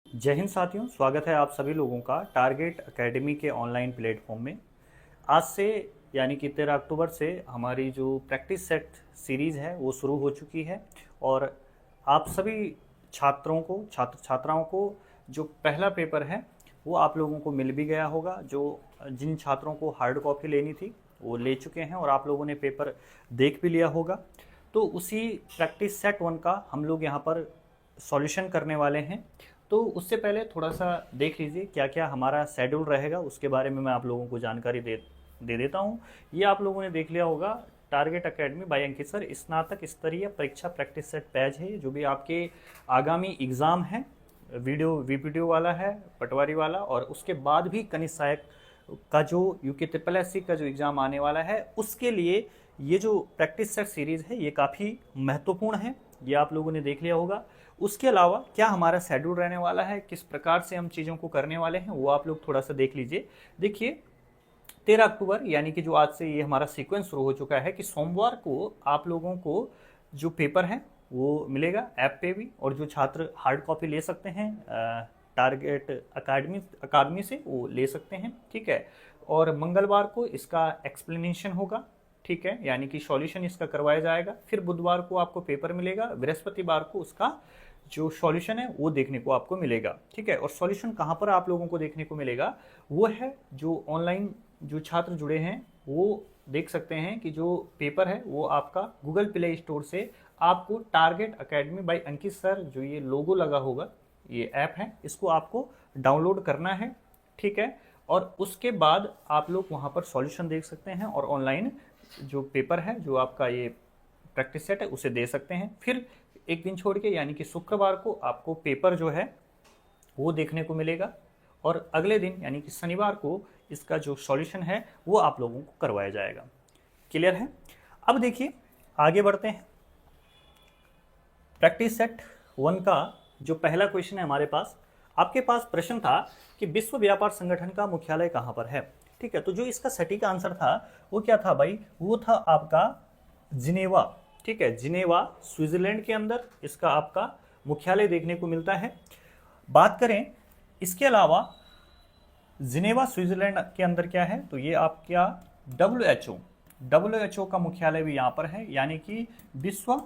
जय हिंद साथियों, स्वागत है आप सभी लोगों का टारगेट एकेडमी के ऑनलाइन प्लेटफॉर्म में। आज से यानी कि 13 अक्टूबर से हमारी जो प्रैक्टिस सेट सीरीज़ है वो शुरू हो चुकी है और आप सभी छात्र छात्राओं को जो पहला पेपर है वो आप लोगों को मिल भी गया होगा। जो जिन छात्रों को हार्ड कॉपी लेनी थी वो ले चुके हैं और आप लोगों ने पेपर देख भी लिया होगा। तो उसी प्रैक्टिस सेट 1 का हम लोग यहाँ पर सॉल्यूशन करने वाले हैं। तो उससे पहले थोड़ा सा देख लीजिए क्या क्या हमारा शेड्यूल रहेगा, उसके बारे में मैं आप लोगों को जानकारी दे देता हूँ। ये आप लोगों ने देख लिया होगा, टारगेट एकेडमी बाय अंकित सर स्नातक स्तरीय परीक्षा प्रैक्टिस सेट पैच है, जो भी आपके आगामी एग्ज़ाम है, वीडियो वीपीडीओ वाला है, पटवारी वाला, और उसके बाद भी कनिष्ठ सहायक का जो यूके ट्रिपल एससी का जो एग्ज़ाम आने वाला है उसके लिए ये जो प्रैक्टिस सेट सीरीज़ है ये काफ़ी महत्वपूर्ण है। ये आप लोगों ने देख लिया होगा। उसके अलावा क्या हमारा शेड्यूल रहने वाला है, किस प्रकार से हम चीज़ों को करने वाले हैं, वो आप लोग थोड़ा सा देख लीजिए। देखिए 13 अक्टूबर यानी कि जो आज से ये हमारा सीक्वेंस शुरू हो चुका है कि सोमवार को आप लोगों को जो पेपर है वो मिलेगा ऐप पे भी, और जो छात्र हार्ड कॉपी ले सकते हैं टारगेट अकादमी से वो ले सकते हैं, ठीक है। और मंगलवार को इसका एक्सप्लेनेशन होगा, ठीक है, यानी कि सॉल्यूशन इसका करवाया जाएगा। फिर बुधवार को आपको पेपर मिलेगा, बृहस्पतिवार को उसका जो सॉल्यूशन है वो देखने को आपको मिलेगा, ठीक है। और सॉल्यूशन कहाँ पर आप लोगों को देखने को मिलेगा, वो है जो ऑनलाइन जो छात्र जुड़े हैं वो देख सकते हैं कि जो पेपर है वो आपका गूगल प्ले स्टोर से आपको टारगेट एकेडमी बाय अंकित सर जो ये लोगो लगा होगा, ये ऐप है, इसको आपको डाउनलोड करना है, ठीक है। और उसके बाद आप लोग वहाँ पर सॉल्यूशन देख सकते हैं और ऑनलाइन जो पेपर है जो आपका ये प्रैक्टिस सेट है उसे दे सकते हैं। फिर एक दिन छोड़ के यानी कि शुक्रवार को आपको पेपर जो है वो देखने को मिलेगा, और अगले दिन यानी कि शनिवार को इसका जो सॉल्यूशन है वो आप लोगों को करवाया जाएगा। क्लियर है? अब देखिए आगे बढ़ते हैं। प्रैक्टिस सेट 1 का जो पहला क्वेश्चन है हमारे पास, आपके पास प्रश्न था कि विश्व व्यापार संगठन का मुख्यालय कहाँ पर है, ठीक है। तो जो इसका सटीक आंसर था वो क्या था भाई, वो था आपका जिनेवा, ठीक है। जिनेवा स्विट्जरलैंड के अंदर इसका आपका मुख्यालय देखने को मिलता है। बात करें इसके अलावा जिनेवा स्विट्जरलैंड के अंदर क्या है, तो ये आपका डब्ल्यूएचओ का मुख्यालय भी यहाँ पर है, यानी कि विश्व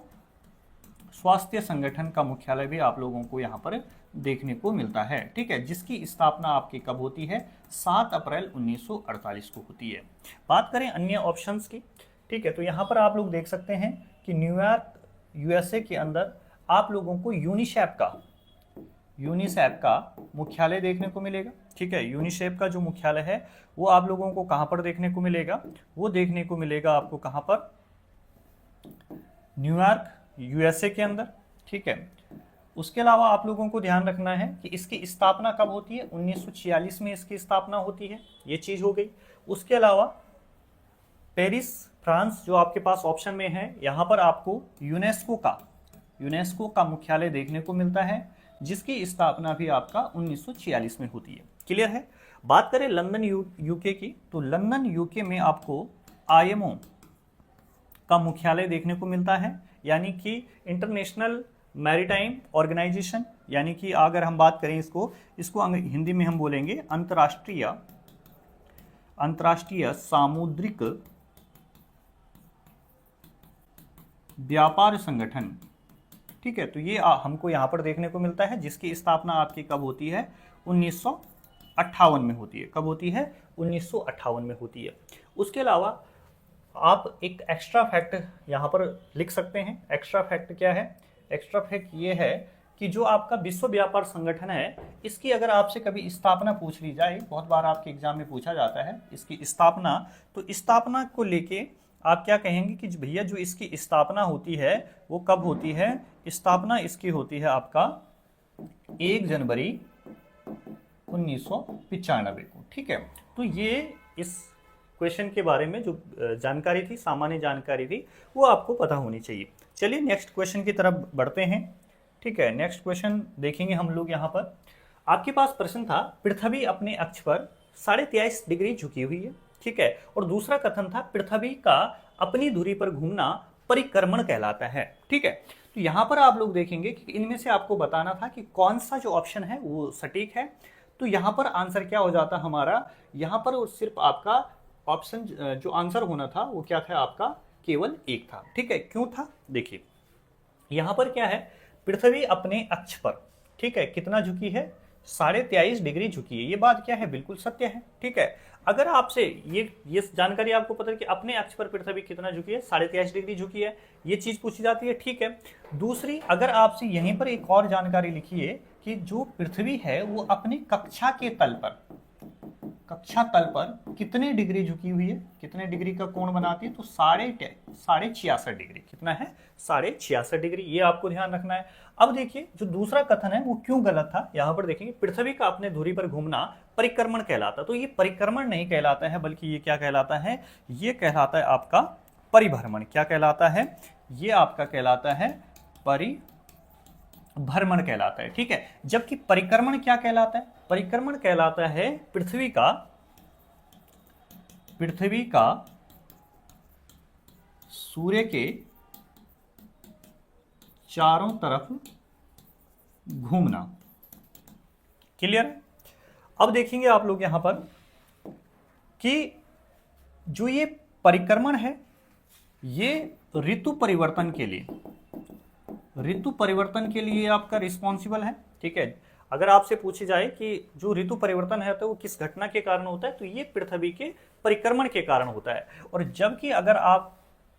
स्वास्थ्य संगठन का मुख्यालय भी आप लोगों को यहाँ पर देखने को मिलता है, ठीक है, जिसकी स्थापना आपकी कब होती है, 7 अप्रैल 1948 को होती है। बात करें अन्य ऑप्शंस की, ठीक है, तो यहाँ पर आप लोग देख सकते हैं कि न्यूयॉर्क यूएसए के अंदर आप लोगों को यूनिसेफ का मुख्यालय देखने को मिलेगा, ठीक है। यूनिसेफ का जो मुख्यालय है वो आप लोगों को कहाँ पर देखने को मिलेगा, वो देखने को मिलेगा आपको कहाँ पर, न्यूयॉर्क यूएसए के अंदर, ठीक है। उसके अलावा आप लोगों को ध्यान रखना है कि इसकी स्थापना कब होती है, 1946 में इसकी स्थापना होती है, ये चीज हो गई। उसके अलावा पेरिस फ्रांस जो आपके पास ऑप्शन में है, यहाँ पर आपको यूनेस्को का मुख्यालय देखने को मिलता है, जिसकी स्थापना भी आपका 1946 में होती है। क्लियर है? बात करें लंदन यूके की, तो लंदन यूके में आपको आईएमओ का मुख्यालय देखने को मिलता है, यानी कि इंटरनेशनल मैरीटाइम ऑर्गेनाइजेशन, यानी कि अगर हम बात करें इसको हिंदी में हम बोलेंगे अंतर्राष्ट्रीय सामुद्रिक व्यापार संगठन, ठीक है। तो ये हमको यहाँ पर देखने को मिलता है, जिसकी स्थापना आपकी कब होती है, 1958 में होती है। कब होती है? 1958 में होती है। उसके अलावा आप एक एक्स्ट्रा फैक्ट यहाँ पर लिख सकते हैं। एक्स्ट्रा फैक्ट क्या है? एक्स्ट्रा फैक्ट ये है कि जो आपका विश्व व्यापार संगठन है, इसकी अगर आपसे कभी स्थापना पूछ ली जाए, बहुत बार आपके एग्जाम में पूछा जाता है इसकी स्थापना, तो स्थापना को लेके आप क्या कहेंगे कि भैया जो इसकी स्थापना होती है वो कब होती है? स्थापना इसकी होती है आपका 1 जनवरी 1995 को, ठीक है। तो ये इस क्वेश्चन के बारे में जो जानकारी थी, सामान्य जानकारी थी, वो आपको पता होनी चाहिए। चलिए नेक्स्ट क्वेश्चन की तरफ बढ़ते हैं, ठीक है। नेक्स्ट क्वेश्चन देखेंगे हम लोग। यहाँ पर आपके पास प्रश्न था, पृथ्वी अपने अक्ष पर 23.5 डिग्री झुकी हुई है, ठीक है। और दूसरा कथन था, पृथ्वी का अपनी धुरी पर घूमना परिक्रमण कहलाता है। ठीक है, तो यहां पर आप लोग देखेंगे कि इनमें से आपको बताना था कि कौन सा जो ऑप्शन है वो सटीक है। तो यहां पर आंसर क्या हो जाता हमारा, यहां पर सिर्फ आपका ऑप्शन जो आंसर होना था वो क्या था आपका, केवल एक था। ठीक है, क्यों था, देखिए यहां पर क्या है, पृथ्वी अपने अक्ष पर, ठीक है, कितना झुकी है, 23.5 डिग्री झुकी है। ये बात क्या है, बिल्कुल सत्य है। ठीक है, अगर आपसे ये जानकारी आपको पता है कि अपने अक्ष पर पृथ्वी कितना झुकी है, 23.5 डिग्री झुकी है, ये चीज पूछी जाती है। ठीक है, दूसरी अगर आपसे यहीं पर एक और जानकारी लिखी है कि जो पृथ्वी है वो अपनी कक्षा के तल पर, कक्षा तल पर कितने डिग्री झुकी हुई है, कितने डिग्री का कोण बनाती है, तो 66.5 डिग्री, कितना है, 66.5 डिग्री, ये आपको ध्यान रखना है। अब देखिए जो दूसरा कथन है वो क्यों गलत था, यहां पर देखेंगे पृथ्वी का अपने धुरी पर घूमना परिक्रमण कहलाता, तो ये परिक्रमण नहीं कहलाता है, बल्कि ये क्या कहलाता है, ये कहलाता है आपका परिभ्रमण। क्या कहलाता है, ये आपका कहलाता है परिभ्रमण कहलाता है। ठीक है, जबकि परिक्रमण क्या कहलाता है, परिक्रमण कहलाता है पृथ्वी का सूर्य के चारों तरफ घूमना। क्लियर है। अब देखेंगे आप लोग यहां पर कि जो ये परिक्रमण है ये ऋतु परिवर्तन के लिए आपका रिस्पॉन्सिबल है। ठीक है, अगर आपसे पूछी जाए कि जो ऋतु परिवर्तन है तो वो किस घटना के कारण होता है, तो ये पृथ्वी के परिक्रमण के कारण होता है। और जबकि अगर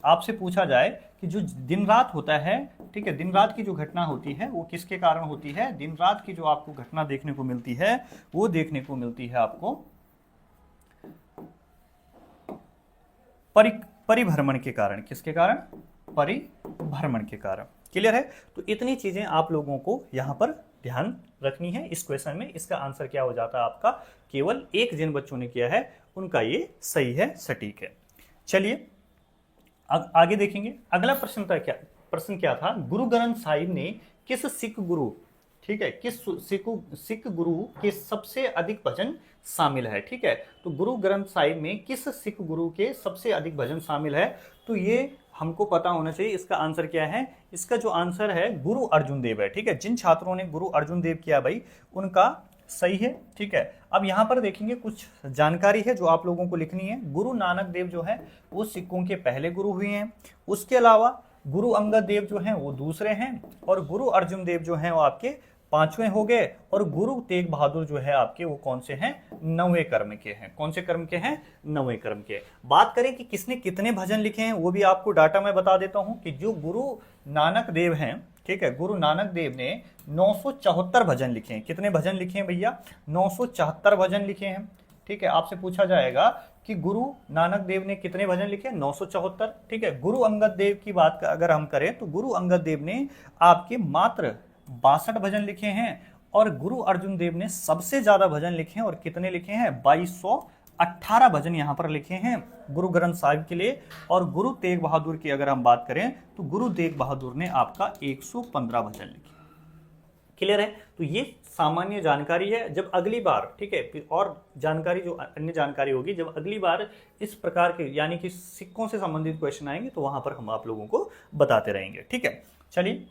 आपसे पूछा जाए कि जो दिन रात होता है, ठीक है, दिन रात की जो घटना होती है वो किसके कारण होती है, दिन रात की जो आपको घटना देखने को मिलती है वो देखने को मिलती है आपको परिभ्रमण के कारण। किसके कारण, परिभ्रमण के कारण। क्लियर है, तो इतनी चीजें आप लोगों को यहां पर ध्यान रखनी है इस क्वेश्चन में। इसका आंसर क्या हो जाता है आपका, केवल एक जिन बच्चों ने किया है उनका ये सही है, सटीक है। चलिए आगे देखेंगे। अगला प्रश्न क्या था, गुरु ग्रंथ साहिब ने किस सिख गुरु, ठीक है, किस सिख गुरु के सबसे अधिक भजन शामिल है। ठीक है, तो गुरु ग्रंथ साहिब में किस सिख गुरु के सबसे अधिक भजन शामिल है, तो ये हमको पता होना चाहिए। इसका आंसर क्या है, इसका जो आंसर है गुरु अर्जुन देव है। ठीक है, जिन छात्रों ने गुरु अर्जुन देव किया भाई उनका सही है। ठीक है, अब यहां पर देखेंगे कुछ जानकारी है जो आप लोगों को लिखनी है। गुरु नानक देव जो है वो सिखों के पहले गुरु हुए हैं। उसके अलावा गुरु अंगद देव जो हैं वो दूसरे हैं, और गुरु अर्जुन देव जो हैं वो आपके 5वें हो गए, और गुरु तेग बहादुर जो है आपके वो कौन से हैं, 9वें क्रम के हैं। कौन से क्रम के हैं, 9वें क्रम के। बात करें कि किसने कितने भजन लिखे हैं, वो भी आपको डाटा मैं बता देता हूं कि जो गुरु नानक देव हैं, ठीक है, गुरु नानक देव ने 974 भजन लिखे हैं। कितने भजन लिखे हैं भैया, 974 भजन लिखे हैं। ठीक है, आपसे पूछा जाएगा कि गुरु नानक देव ने कितने भजन लिखे, 974। ठीक है, गुरु अंगद देव की बात अगर हम करें तो गुरु अंगद देव ने आपके मात्र 62 भजन लिखे हैं, और गुरु अर्जुन देव ने सबसे ज्यादा भजन लिखे हैं, और कितने लिखे हैं, 2218 भजन यहां पर लिखे हैं गुरु ग्रंथ साहिब के लिए। और गुरु तेग बहादुर की अगर हम बात करें तो गुरु तेग बहादुर ने आपका 115 भजन लिखे। क्लियर है, तो ये सामान्य जानकारी है। जब अगली बार, ठीक है, फिर और जानकारी जो अन्य जानकारी होगी, जब अगली बार इस प्रकार के यानी कि सिक्कों से संबंधित क्वेश्चन आएंगे तो वहां पर हम आप लोगों को बताते रहेंगे। ठीक है, चलिए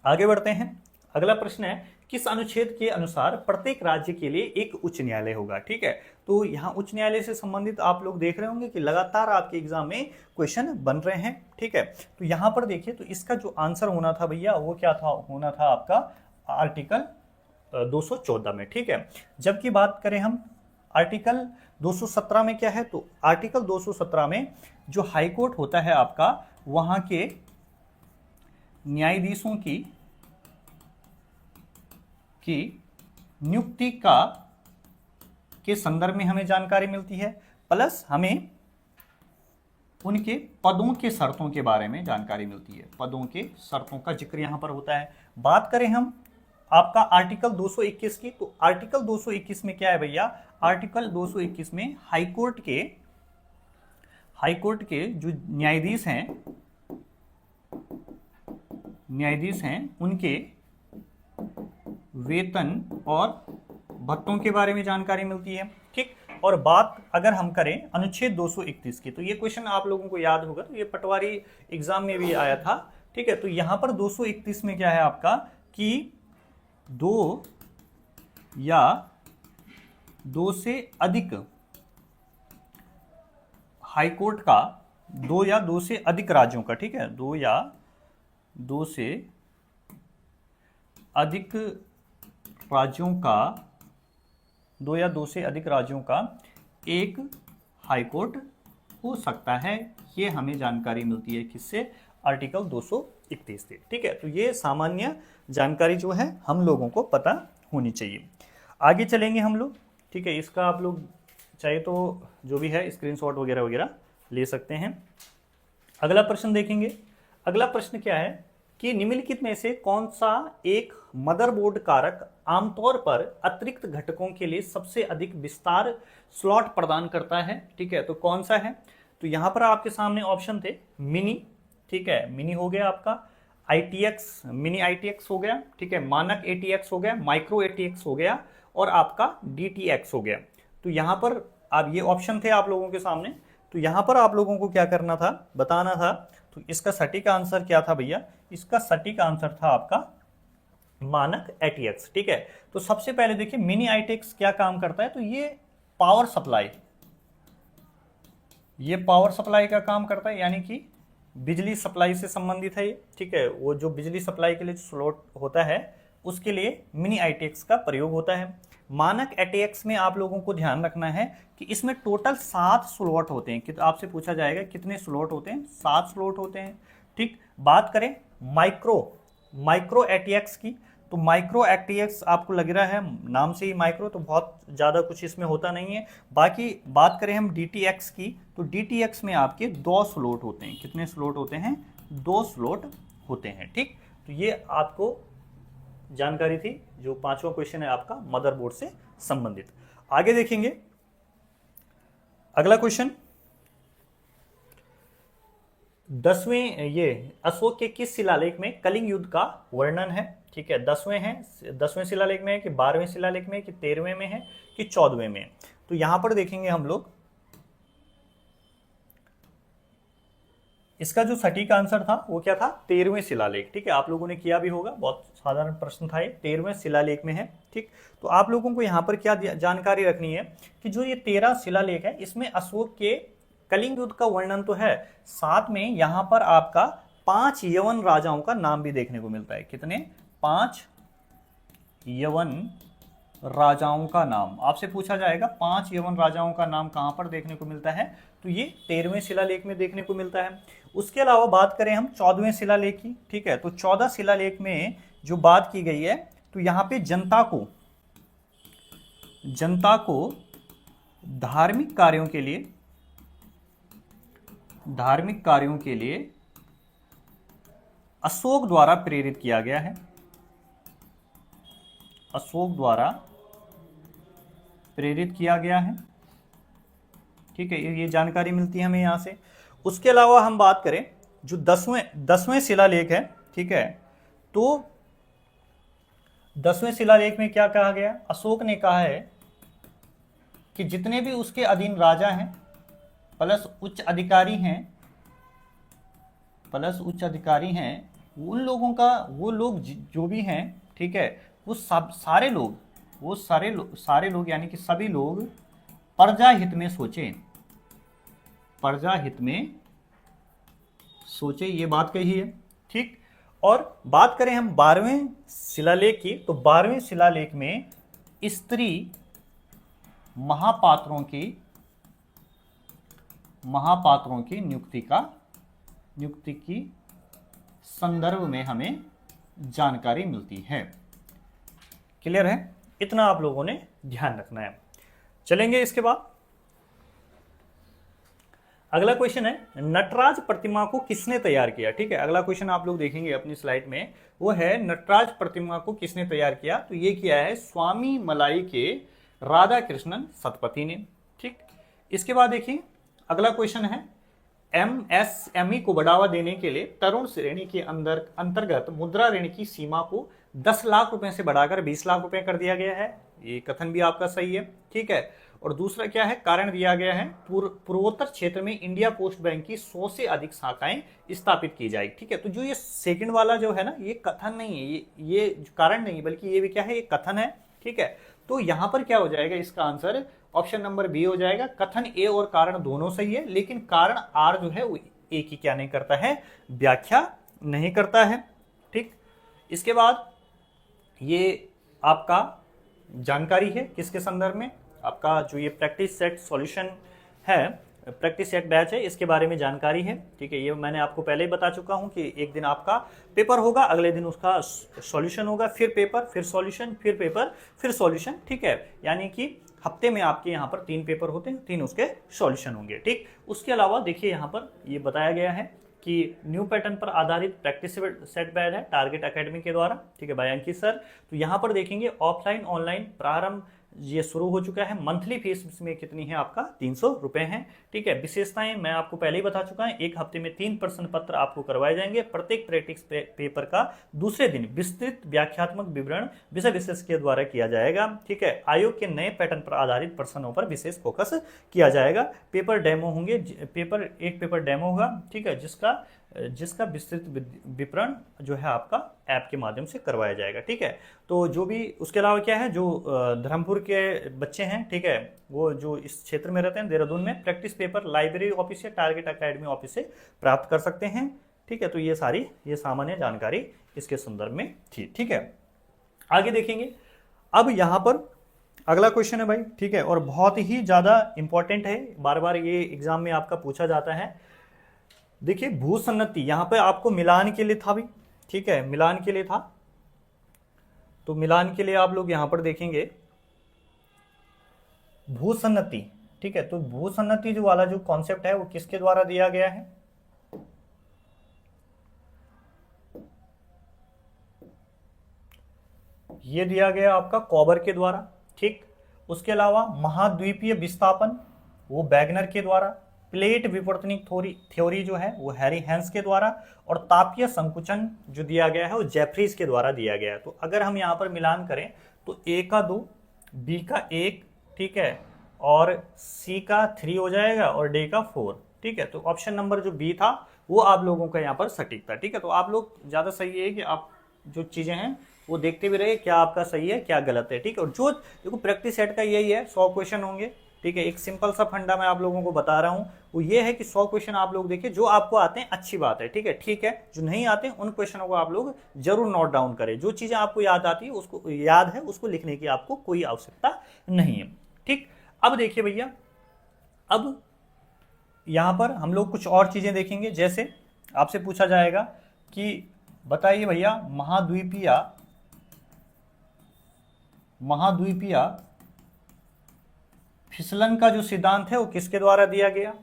आगे बढ़ते हैं। अगला प्रश्न है, किस अनुच्छेद के अनुसार प्रत्येक राज्य के लिए एक उच्च न्यायालय होगा। ठीक है, तो यहाँ उच्च न्यायालय से संबंधित आप लोग देख रहे होंगे कि लगातार आपके एग्जाम में क्वेश्चन बन रहे हैं। ठीक है, तो यहाँ पर देखिए, तो इसका जो आंसर होना था भैया वो क्या था, होना था आपका आर्टिकल 214 में। ठीक है, जबकि बात करें हम आर्टिकल 217 में क्या है, तो आर्टिकल 217 में जो हाईकोर्ट होता है आपका, वहां के न्यायाधीशों की नियुक्ति के संदर्भ में हमें जानकारी मिलती है, प्लस हमें उनके पदों के शर्तों के बारे में जानकारी मिलती है। पदों के शर्तों का जिक्र यहां पर होता है। बात करें हम आपका आर्टिकल 221 की, तो आर्टिकल 221 में क्या है भैया, आर्टिकल 221 में हाईकोर्ट के जो न्यायाधीश हैं उनके वेतन और भत्तों के बारे में जानकारी मिलती है। ठीक, और बात अगर हम करें अनुच्छेद 231 की, तो ये क्वेश्चन आप लोगों को याद होगा, तो ये पटवारी एग्जाम में भी आया था। ठीक है, तो यहां पर 231 में क्या है आपका कि दो या दो से अधिक हाईकोर्ट का, दो या दो से अधिक राज्यों का, ठीक है, दो या दो से अधिक राज्यों का, दो या दो से अधिक राज्यों का एक हाईकोर्ट हो सकता है। ये हमें जानकारी मिलती है किससे? आर्टिकल 231 से। ठीक है, तो ये सामान्य जानकारी जो है हम लोगों को पता होनी चाहिए। आगे चलेंगे हम लोग। ठीक है, इसका आप लोग चाहे तो जो भी है स्क्रीनशॉट वगैरह वगैरह ले सकते हैं। अगला प्रश्न देखेंगे। अगला प्रश्न क्या है कि निम्नलिखित में से कौन सा एक मदरबोर्ड कारक आमतौर पर अतिरिक्त घटकों के लिए सबसे अधिक विस्तार स्लॉट प्रदान करता है? ठीक है, तो कौन सा है? तो यहां पर आपके सामने ऑप्शन थे मिनी, ठीक है, मिनी हो गया आपका, ITX, मिनी ITX हो गया, ठीक है, मानक ATX हो गया, माइक्रो ATX हो गया और आपका DTX हो गया। तो यहां पर आप, ये ऑप्शन थे आप लोगों के सामने, तो यहां पर आप लोगों को क्या करना था, बताना था। तो इसका सटीक आंसर क्या था भैया? इसका सटीक आंसर था आपका मानक ATX। ठीक है, तो सबसे पहले देखिए मिनी ITX क्या काम करता है, तो ये पावर सप्लाई, ये पावर सप्लाई का काम करता है, यानी कि बिजली सप्लाई से संबंधित है ये। ठीक है, वो जो बिजली सप्लाई के लिए स्लॉट होता है उसके लिए मिनी ITX का प्रयोग होता है। मानक ATX में आप लोगों को ध्यान रखना है कि इसमें टोटल 7 स्लॉट होते हैं। आपसे पूछा जाएगा कितने स्लॉट होते हैं? 7 स्लॉट होते हैं। ठीक, बात करें माइक्रो ATX की, तो माइक्रो ATX आपको लग रहा है नाम से ही माइक्रो, तो बहुत ज़्यादा कुछ इसमें होता नहीं है। बाकी बात करें हम DTX की, तो DTX में आपके 2 स्लॉट होते हैं। कितने स्लॉट होते हैं? 2 स्लॉट होते हैं। ठीक, तो ये आपको जानकारी थी, जो 5वां क्वेश्चन है आपका मदरबोर्ड से संबंधित। आगे देखेंगे अगला क्वेश्चन। 10वें, ये अशोक के किस शिलालेख में कलिंग युद्ध का वर्णन है? ठीक है, 10वें शिलालेख में है कि 12वें शिलालेख में है कि 13वें में है कि 14वें में? तो यहां पर देखेंगे हम लोग, इसका जो सटीक आंसर था वो क्या था? 13वें शिलालेख। ठीक है, आप लोगों ने किया भी होगा, बहुत साधारण प्रश्न था ये, 13वें शिलालेख में है। ठीक, तो आप लोगों को यहाँ पर क्या जानकारी रखनी है कि जो ये 13 शिलालेख है इसमें अशोक के कलिंग युद्ध का वर्णन तो है, साथ में यहाँ पर आपका 5 यवन राजाओं का नाम भी देखने को मिलता है। कितने? 5 यवन राजाओं का नाम आपसे पूछा जाएगा। 5 यवन राजाओं का नाम कहां पर देखने को मिलता है? तो ये 13वें शिलालेख में देखने को मिलता है। उसके अलावा बात करें हम 14वें शिलालेख की, ठीक है, तो 14 शिलालेख में जो बात की गई है, तो यहां पे जनता को धार्मिक कार्यों के लिए अशोक द्वारा प्रेरित किया गया है। अशोक द्वारा प्रेरित किया गया है। ठीक है, ये जानकारी मिलती है हमें यहां से। उसके अलावा हम बात करें जो 10वें शिलालेख है, ठीक है, तो 10वें शिलालेख में क्या कहा गया? अशोक ने कहा है कि जितने भी उसके अधीन राजा हैं प्लस उच्च अधिकारी हैं, उन लोगों का, वो लोग जो भी हैं, ठीक है, वो सारे लोग यानी कि सभी लोग प्रजा हित में सोचे, ये बात कही है। ठीक, और बात करें हम 12वें शिलालेख की, तो 12वें शिलालेख में स्त्री महापात्रों की नियुक्ति की संदर्भ में हमें जानकारी मिलती है। क्लियर है? इतना आप लोगों ने ध्यान रखना है। चलेंगे इसके बाद अगला क्वेश्चन है, नटराज प्रतिमा को किसने तैयार किया? ठीक है, अगला क्वेश्चन आप लोग देखेंगे अपनी स्लाइड में, वो है नटराज प्रतिमा को किसने तैयार किया? तो ये किया है स्वामी मलाई के राधा कृष्णन सतपथी ने। ठीक, इसके बाद देखिए अगला क्वेश्चन है, MSME को बढ़ावा देने के लिए तरुण श्रेणी के अंतर्गत मुद्रा ऋण की सीमा को 10 लाख रुपए से बढ़ाकर 20 लाख रुपए कर दिया गया है। ये कथन भी आपका सही है। ठीक है, और दूसरा क्या है, कारण दिया गया है पूर्वोत्तर क्षेत्र में इंडिया पोस्ट बैंक की 100 से अधिक शाखाएं स्थापित की जाएगी। ठीक है, तो जो ये सेकंड वाला जो है ना, ये कथन नहीं है, ये कारण नहीं, बल्कि ये भी क्या है, ये कथन है। ठीक है, तो यहां पर क्या हो जाएगा, इसका आंसर ऑप्शन नंबर बी हो जाएगा। कथन ए और कारण दोनों सही है, लेकिन कारण आर जो है वो ए की क्या नहीं करता है, व्याख्या नहीं करता है। ठीक, इसके बाद ये आपका जानकारी है किसके संदर्भ में, आपका जो ये प्रैक्टिस सेट सॉल्यूशन है, प्रैक्टिस सेट बैच है, इसके बारे में जानकारी है। ठीक है, ये मैंने आपको पहले ही बता चुका हूं कि एक दिन आपका पेपर होगा, अगले दिन उसका सॉल्यूशन होगा, फिर पेपर, फिर सॉल्यूशन, फिर पेपर, फिर सॉल्यूशन। ठीक है, यानी कि हफ्ते में आपके यहाँ पर 3 पेपर होते हैं, 3 उसके सॉल्यूशन होंगे। ठीक, उसके अलावा देखिए यहाँ पर ये बताया गया है कि न्यू पैटर्न पर आधारित प्रैक्टिस सेट बैच है टारगेट एकेडमी के द्वारा। ठीक है, बाय अंकित सर। तो यहाँ पर देखेंगे ऑफलाइन ऑनलाइन प्रारंभ ये शुरू हो चुका है। मंथली फीस में कितनी है, आपका 300 रुपए है। ठीक है, विशेषताएं मैं आपको पहले ही बता चुका है, एक हफ्ते में 3 प्रश्न पत्र आपको करवाए जाएंगे। प्रत्येक प्रैक्टिस पेपर का दूसरे दिन विस्तृत व्याख्यात्मक विवरण विषय विशेष के द्वारा किया जाएगा। ठीक है, आयोग के नए पैटर्न पर आधारित प्रश्नों पर विशेष फोकस किया जाएगा। पेपर डेमो होंगे, एक पेपर डेमो होगा। ठीक है, जिसका विस्तृत विवरण जो है आपका ऐप के माध्यम से करवाया जाएगा। ठीक है, तो जो भी उसके अलावा क्या है, जो धर्मपुर के बच्चे हैं, ठीक है, वो जो इस क्षेत्र में रहते हैं देहरादून में, प्रैक्टिस पेपर लाइब्रेरी ऑफिस या टारगेट एकेडमी ऑफिस से प्राप्त कर सकते हैं। ठीक है, तो ये सारी ये सामान्य जानकारी इसके संदर्भ में थी। ठीक है, आगे देखेंगे। अब यहाँ पर अगला क्वेश्चन है भाई। ठीक है, और बहुत ही ज्यादा इंपॉर्टेंट है, बार बार ये एग्जाम में आपका पूछा जाता है। देखिए, भूसन्नति यहाँ पे आपको मिलान के लिए था भी। ठीक है, मिलान के लिए था, तो मिलान के लिए आप लोग यहां पर देखेंगे भूसन्नति। ठीक है, तो भूसन्नति जो वाला जो कॉन्सेप्ट है वो किसके द्वारा दिया गया है, ये दिया गया आपका कॉबर के द्वारा। ठीक, उसके अलावा महाद्वीपीय विस्थापन वो बैगनर के द्वारा, प्लेट विवर्तनिक थ्योरी जो है वो हैरी हैंस के द्वारा, और तापीय संकुचन जो दिया गया है वो जेफरीज के द्वारा दिया गया है। तो अगर हम यहाँ पर मिलान करें तो ए का 2, बी का 1, ठीक है, और सी का 3 हो जाएगा और डी का 4। ठीक है, तो ऑप्शन नंबर जो बी था वो आप लोगों का यहाँ पर सटीक था। ठीक है, तो आप लोग ज़्यादा सही है कि आप जो चीज़ें हैं वो देखते भी रहे, क्या आपका सही है क्या गलत है। ठीक है, और जो देखो प्रैक्टिस सेट का यही है, 100 क्वेश्चन होंगे। ठीक है, एक सिंपल सा फंडा मैं आप लोगों को बता रहा हूं, वो ये है कि 100 क्वेश्चन आप लोग देखिए, जो आपको आते हैं अच्छी बात है। ठीक है, जो नहीं आते उन क्वेश्चनों को आप लोग जरूर नोट डाउन करें। जो चीजें आपको याद आती है उसको याद है, उसको लिखने की आपको कोई आवश्यकता नहीं है। ठीक, अब देखिए भैया, अब यहां पर हम लोग कुछ और चीजें देखेंगे। जैसे आपसे पूछा जाएगा कि बताइए भैया, महाद्वीपीय फिसलन का जो सिद्धांत है वो किसके द्वारा दिया गया,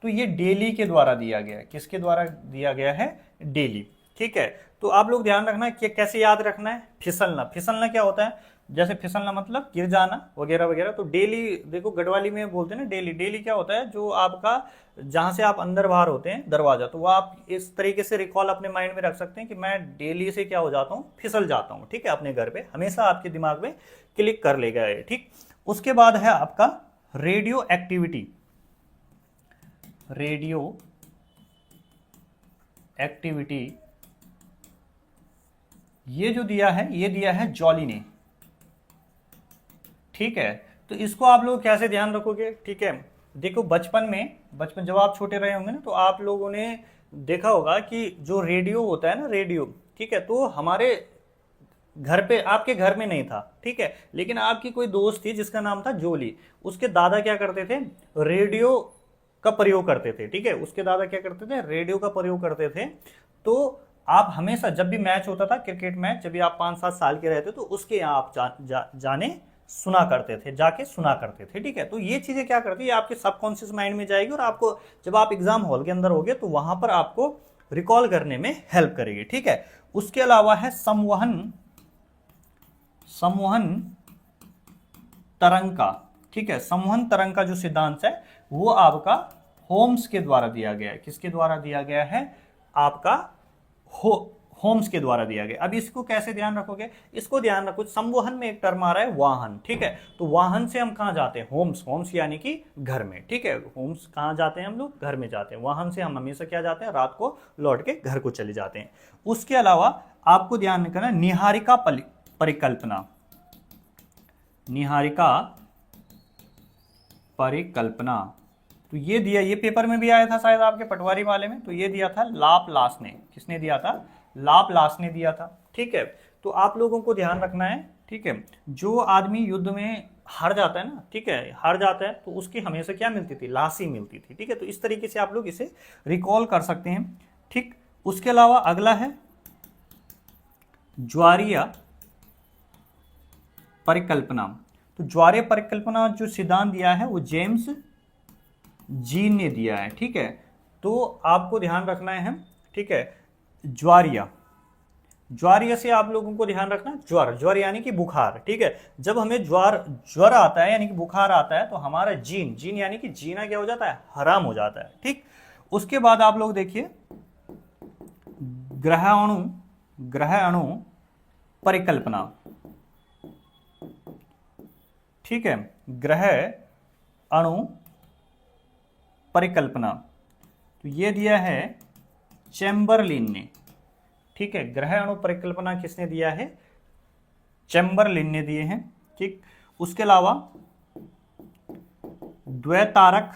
तो ये डेली के द्वारा दिया गया है। किसके द्वारा दिया गया है, डेली। ठीक है, तो आप लोग ध्यान रखना है कि कैसे याद रखना है। फिसलना क्या होता है, जैसे फिसलना मतलब गिर जाना वगैरह वगैरह। तो डेली देखो गढ़वाली में बोलते हैं ना, डेली क्या होता है, जो आपका जहां से आप अंदर बाहर होते हैं दरवाजा, तो वो आप इस तरीके से रिकॉल अपने माइंड में रख सकते हैं कि मैं डेली से क्या हो जाता हूँ, फिसल जाता हूँ। ठीक है, अपने घर पे हमेशा आपके दिमाग में क्लिक कर लेगा ये। ठीक, उसके बाद है आपका रेडियो एक्टिविटी, ये जो दिया है ये दिया है जॉली ने। ठीक है, तो इसको आप लोग कैसे ध्यान रखोगे। ठीक है, देखो बचपन जब आप छोटे रहे होंगे ना, तो आप लोगों ने देखा होगा कि जो रेडियो होता है ना, रेडियो, ठीक है, तो हमारे घर पे, आपके घर में नहीं था। ठीक है, लेकिन आपकी कोई दोस्त थी जिसका नाम था जोली, उसके दादा क्या करते थे, रेडियो का प्रयोग करते थे। ठीक है, उसके दादा क्या करते थे, रेडियो का प्रयोग करते थे। तो आप हमेशा जब भी मैच होता था, क्रिकेट मैच, जब भी आप 5-7 साल के रहते तो उसके यहाँ आप जाके सुना करते थे। ठीक है, तो ये चीजें क्या करती है, आपके सबकॉन्शियस माइंड में जाएगी और आपको जब आप एग्जाम हॉल के अंदर होगे तो वहां पर आपको रिकॉल करने में हेल्प करेगी। ठीक है, उसके अलावा है संवहन तरंग का। ठीक है, संवहन तरंग का जो सिद्धांत है वो आपका होम्स के द्वारा दिया गया है। किसके द्वारा दिया गया है, आपका होम्स के द्वारा दिया गया। अब इसको कैसे ध्यान रखोगे, इसको ध्यान रखो, संवहन में एक टर्म आ रहा है वाहन, ठीक है, तो वाहन से हम कहाँ जाते हैं, होम्स, होम्स यानी कि घर में, ठीक है, होम्स कहाँ जाते हैं हम लोग, घर में जाते हैं, वाहन से हम हमेशा क्या जाते हैं, रात को लौट के घर को चले जाते हैं। उसके अलावा आपको ध्यान रखना निहारिका परिकल्पना, निहारिका परिकल्पना, तो ये दिया, ये पेपर में भी आया था शायद आपके पटवारी वाले में, तो ये दिया था लाप्लास ने, किसने दिया था, लाप्लास ने दिया था, ठीक है। तो आप लोगों को ध्यान रखना है, ठीक है, जो आदमी युद्ध में हार जाता है ना, ठीक है, हार जाता है तो उसकी हमेशा क्या मिलती थी, लाशी मिलती थी, ठीक है, तो इस तरीके से आप लोग इसे रिकॉल कर सकते हैं, ठीक। उसके अलावा अगला है ज्वारीय परिकल्पना, तो ज्वारीय परिकल्पना जो सिद्धांत दिया है वो जेम्स जीन ने दिया है, ठीक है। तो आपको ध्यान रखना है, ठीक है, ज्वारीय, ज्वारीय से आप लोगों को ध्यान रखना, ज्वर, ज्वर यानी कि बुखार, ठीक है, जब हमें ज्वर आता है यानी कि बुखार आता है तो हमारा जीन, जीन यानी कि जीना क्या हो जाता है, हराम हो जाता है, ठीक। उसके बाद आप लोग देखिए ग्रह अणु परिकल्पना, ठीक है, ग्रह अणु परिकल्पना, तो ये दिया है चैम्बरलिन ने, ठीक है, ग्रह अणु परिकल्पना किसने दिया है, चैम्बरलिन ने दिए हैं, ठीक। उसके अलावा द्वैतारक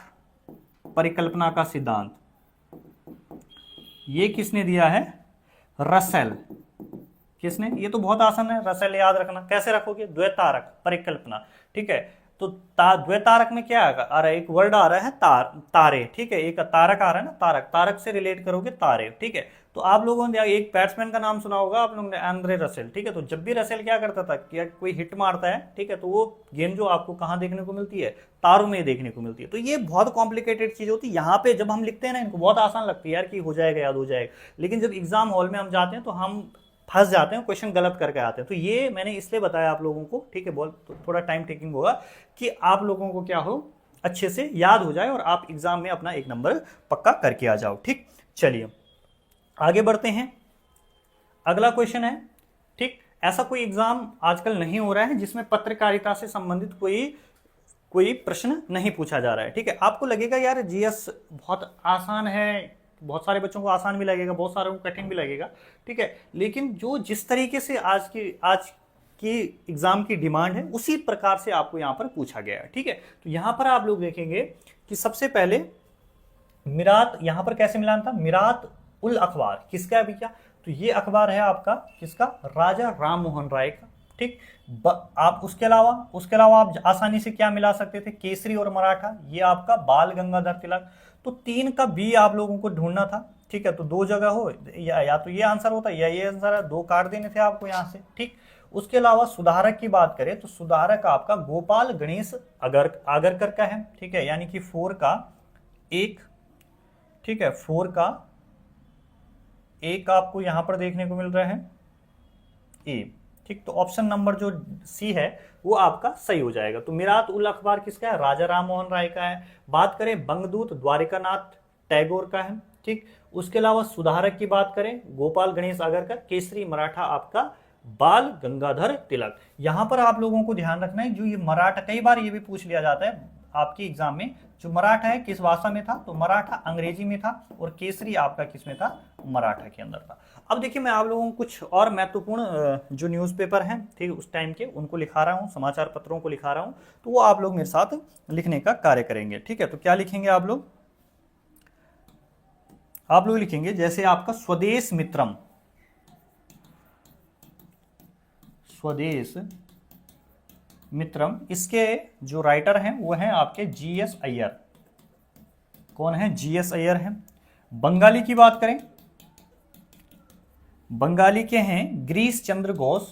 परिकल्पना का सिद्धांत, ये किसने दिया है, रसेल, किसने, ये तो बहुत आसान है, रसेल याद रखना, कैसे रखोगे, द्वैतारक परिकल्पना, ठीक है, तो द्वैतारक में क्या आ रहा है, एक वर्ड आ रहा है तारे, ठीक है, एक तारक आ रहा है ना, तारक, तारक से रिलेट करोगे तारे, ठीक है। तो आप लोगों ने एक बैट्समैन का नाम सुना होगा आप लोगों ने, एंड्रे रसेल, ठीक है, तो जब भी रसेल क्या करता था, क्या कोई हिट मारता है, ठीक है, तो वो गेंद जो आपको कहाँ देखने को मिलती है, तारों में देखने को मिलती है। तो ये बहुत कॉम्प्लिकेटेड चीज होती है, यहाँ पे जब हम लिखते हैं ना, इनको बहुत आसान लगती है यार कि हो जाएगा, याद हो जाएगा, लेकिन जब एग्जाम हॉल में हम जाते हैं तो हम फंस जाते हैं, क्वेश्चन गलत करके आते हैं। तो ये मैंने इसलिए बताया आप लोगों को, ठीक है, तो थोड़ा टाइम टेकिंग होगा कि आप लोगों को क्या हो, अच्छे से याद हो जाए और आप एग्जाम में अपना 1 नंबर पक्का करके आ जाओ, ठीक। चलिए आगे बढ़ते हैं, अगला क्वेश्चन है, ठीक, ऐसा कोई एग्जाम आजकल नहीं हो रहा है जिसमें पत्रकारिता से संबंधित कोई प्रश्न नहीं पूछा जा रहा है, ठीक है। आपको लगेगा यार जीएस बहुत आसान है, बहुत सारे बच्चों को आसान भी लगेगा, बहुत सारों को कठिन भी लगेगा, ठीक है, लेकिन जो जिस तरीके से आज की एग्जाम की डिमांड है उसी प्रकार से आपको यहाँ पर पूछा गया है, ठीक है। तो यहाँ पर आप लोग देखेंगे कि सबसे पहले मिरात, यहाँ पर कैसे मिलान था, मिरात उल अखबार किसका है भैया, तो ये अखबार है आपका किसका, राजा राम मोहन राय का, ठीक। आप उसके अलावा आप आसानी से क्या मिला सकते थे, केसरी और मराठा, ये आपका बाल गंगाधर तिलक, तो 3 का बी आप लोगों को ढूंढना था, ठीक है, तो 2 जगह हो, या तो ये आंसर होता या ये आंसर है, 2 काट देने थे आपको यहाँ से, ठीक। उसके अलावा सुधारक की बात करें तो सुधारक आपका गोपाल गणेश आगरकर का है, ठीक है, यानी कि 4 का 1, ठीक है, 4 का 1 आपको यहां पर देखने को मिल रहा है ए, ठीक। तो ऑप्शन नंबर जो सी है वो आपका सही हो जाएगा। तो मिरात उल अखबार किसका है, राजा राम मोहन राय का है। बात करें बंगदूत द्वारिकानाथ टैगोर का है, ठीक। उसके अलावा सुधारक की बात करें गोपाल गणेश आगरकर, केसरी मराठा आपका बाल गंगाधर तिलक। यहां पर आप लोगों को ध्यान रखना है, जो ये मराठा, कई बार ये भी पूछ लिया जाता है आपकी एग्जाम में, जो मराठा है किस भाषा में था, तो मराठा अंग्रेजी में था और केसरी आपका किस में था, मराठा के अंदर था। अब देखिए मैं आप लोगों को कुछ और महत्वपूर्ण जो न्यूज़पेपर हैं, ठीक, उस टाइम के उनको लिखा रहा हूँ, समाचार पत्रों को लिखा रहा हूँ, तो वो आप लोग मेरे साथ लिखने का कार्य करेंगे, ठीक है। तो क्या लिखेंगे आप लोग लिखेंगे जैसे आपका स्वदेश मित्रम, स्वदेश मित्रम, इसके जो राइटर हैं वो हैं आपके जीएस अय्यर। कौन है, जीएस अय्यर हैं। बंगाली की बात करें, बंगाली के हैं गिरीश चंद्र घोष,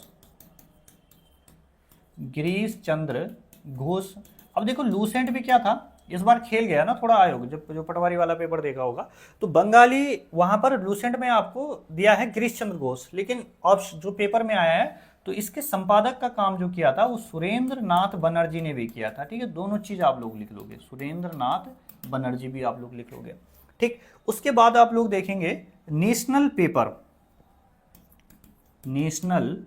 गिरीश चंद्र घोष। अब देखो लूसेंट भी क्या था, इस बार खेल गया ना थोड़ा आयोग, जब जो पटवारी वाला पेपर देखा होगा, तो बंगाली वहां पर लूसेंट में आपको दिया है गिरीश चंद्र घोष, लेकिन ऑप्शन जो पेपर में आया है तो इसके संपादक का काम जो किया था वो सुरेंद्र नाथ बनर्जी ने भी किया था, ठीक है। दोनों चीज आप लोग लिख लोगे, सुरेंद्र नाथ बनर्जी भी आप लोग लिख लोगे, ठीक। उसके बाद आप लोग देखेंगे नेशनल पेपर, नेशनल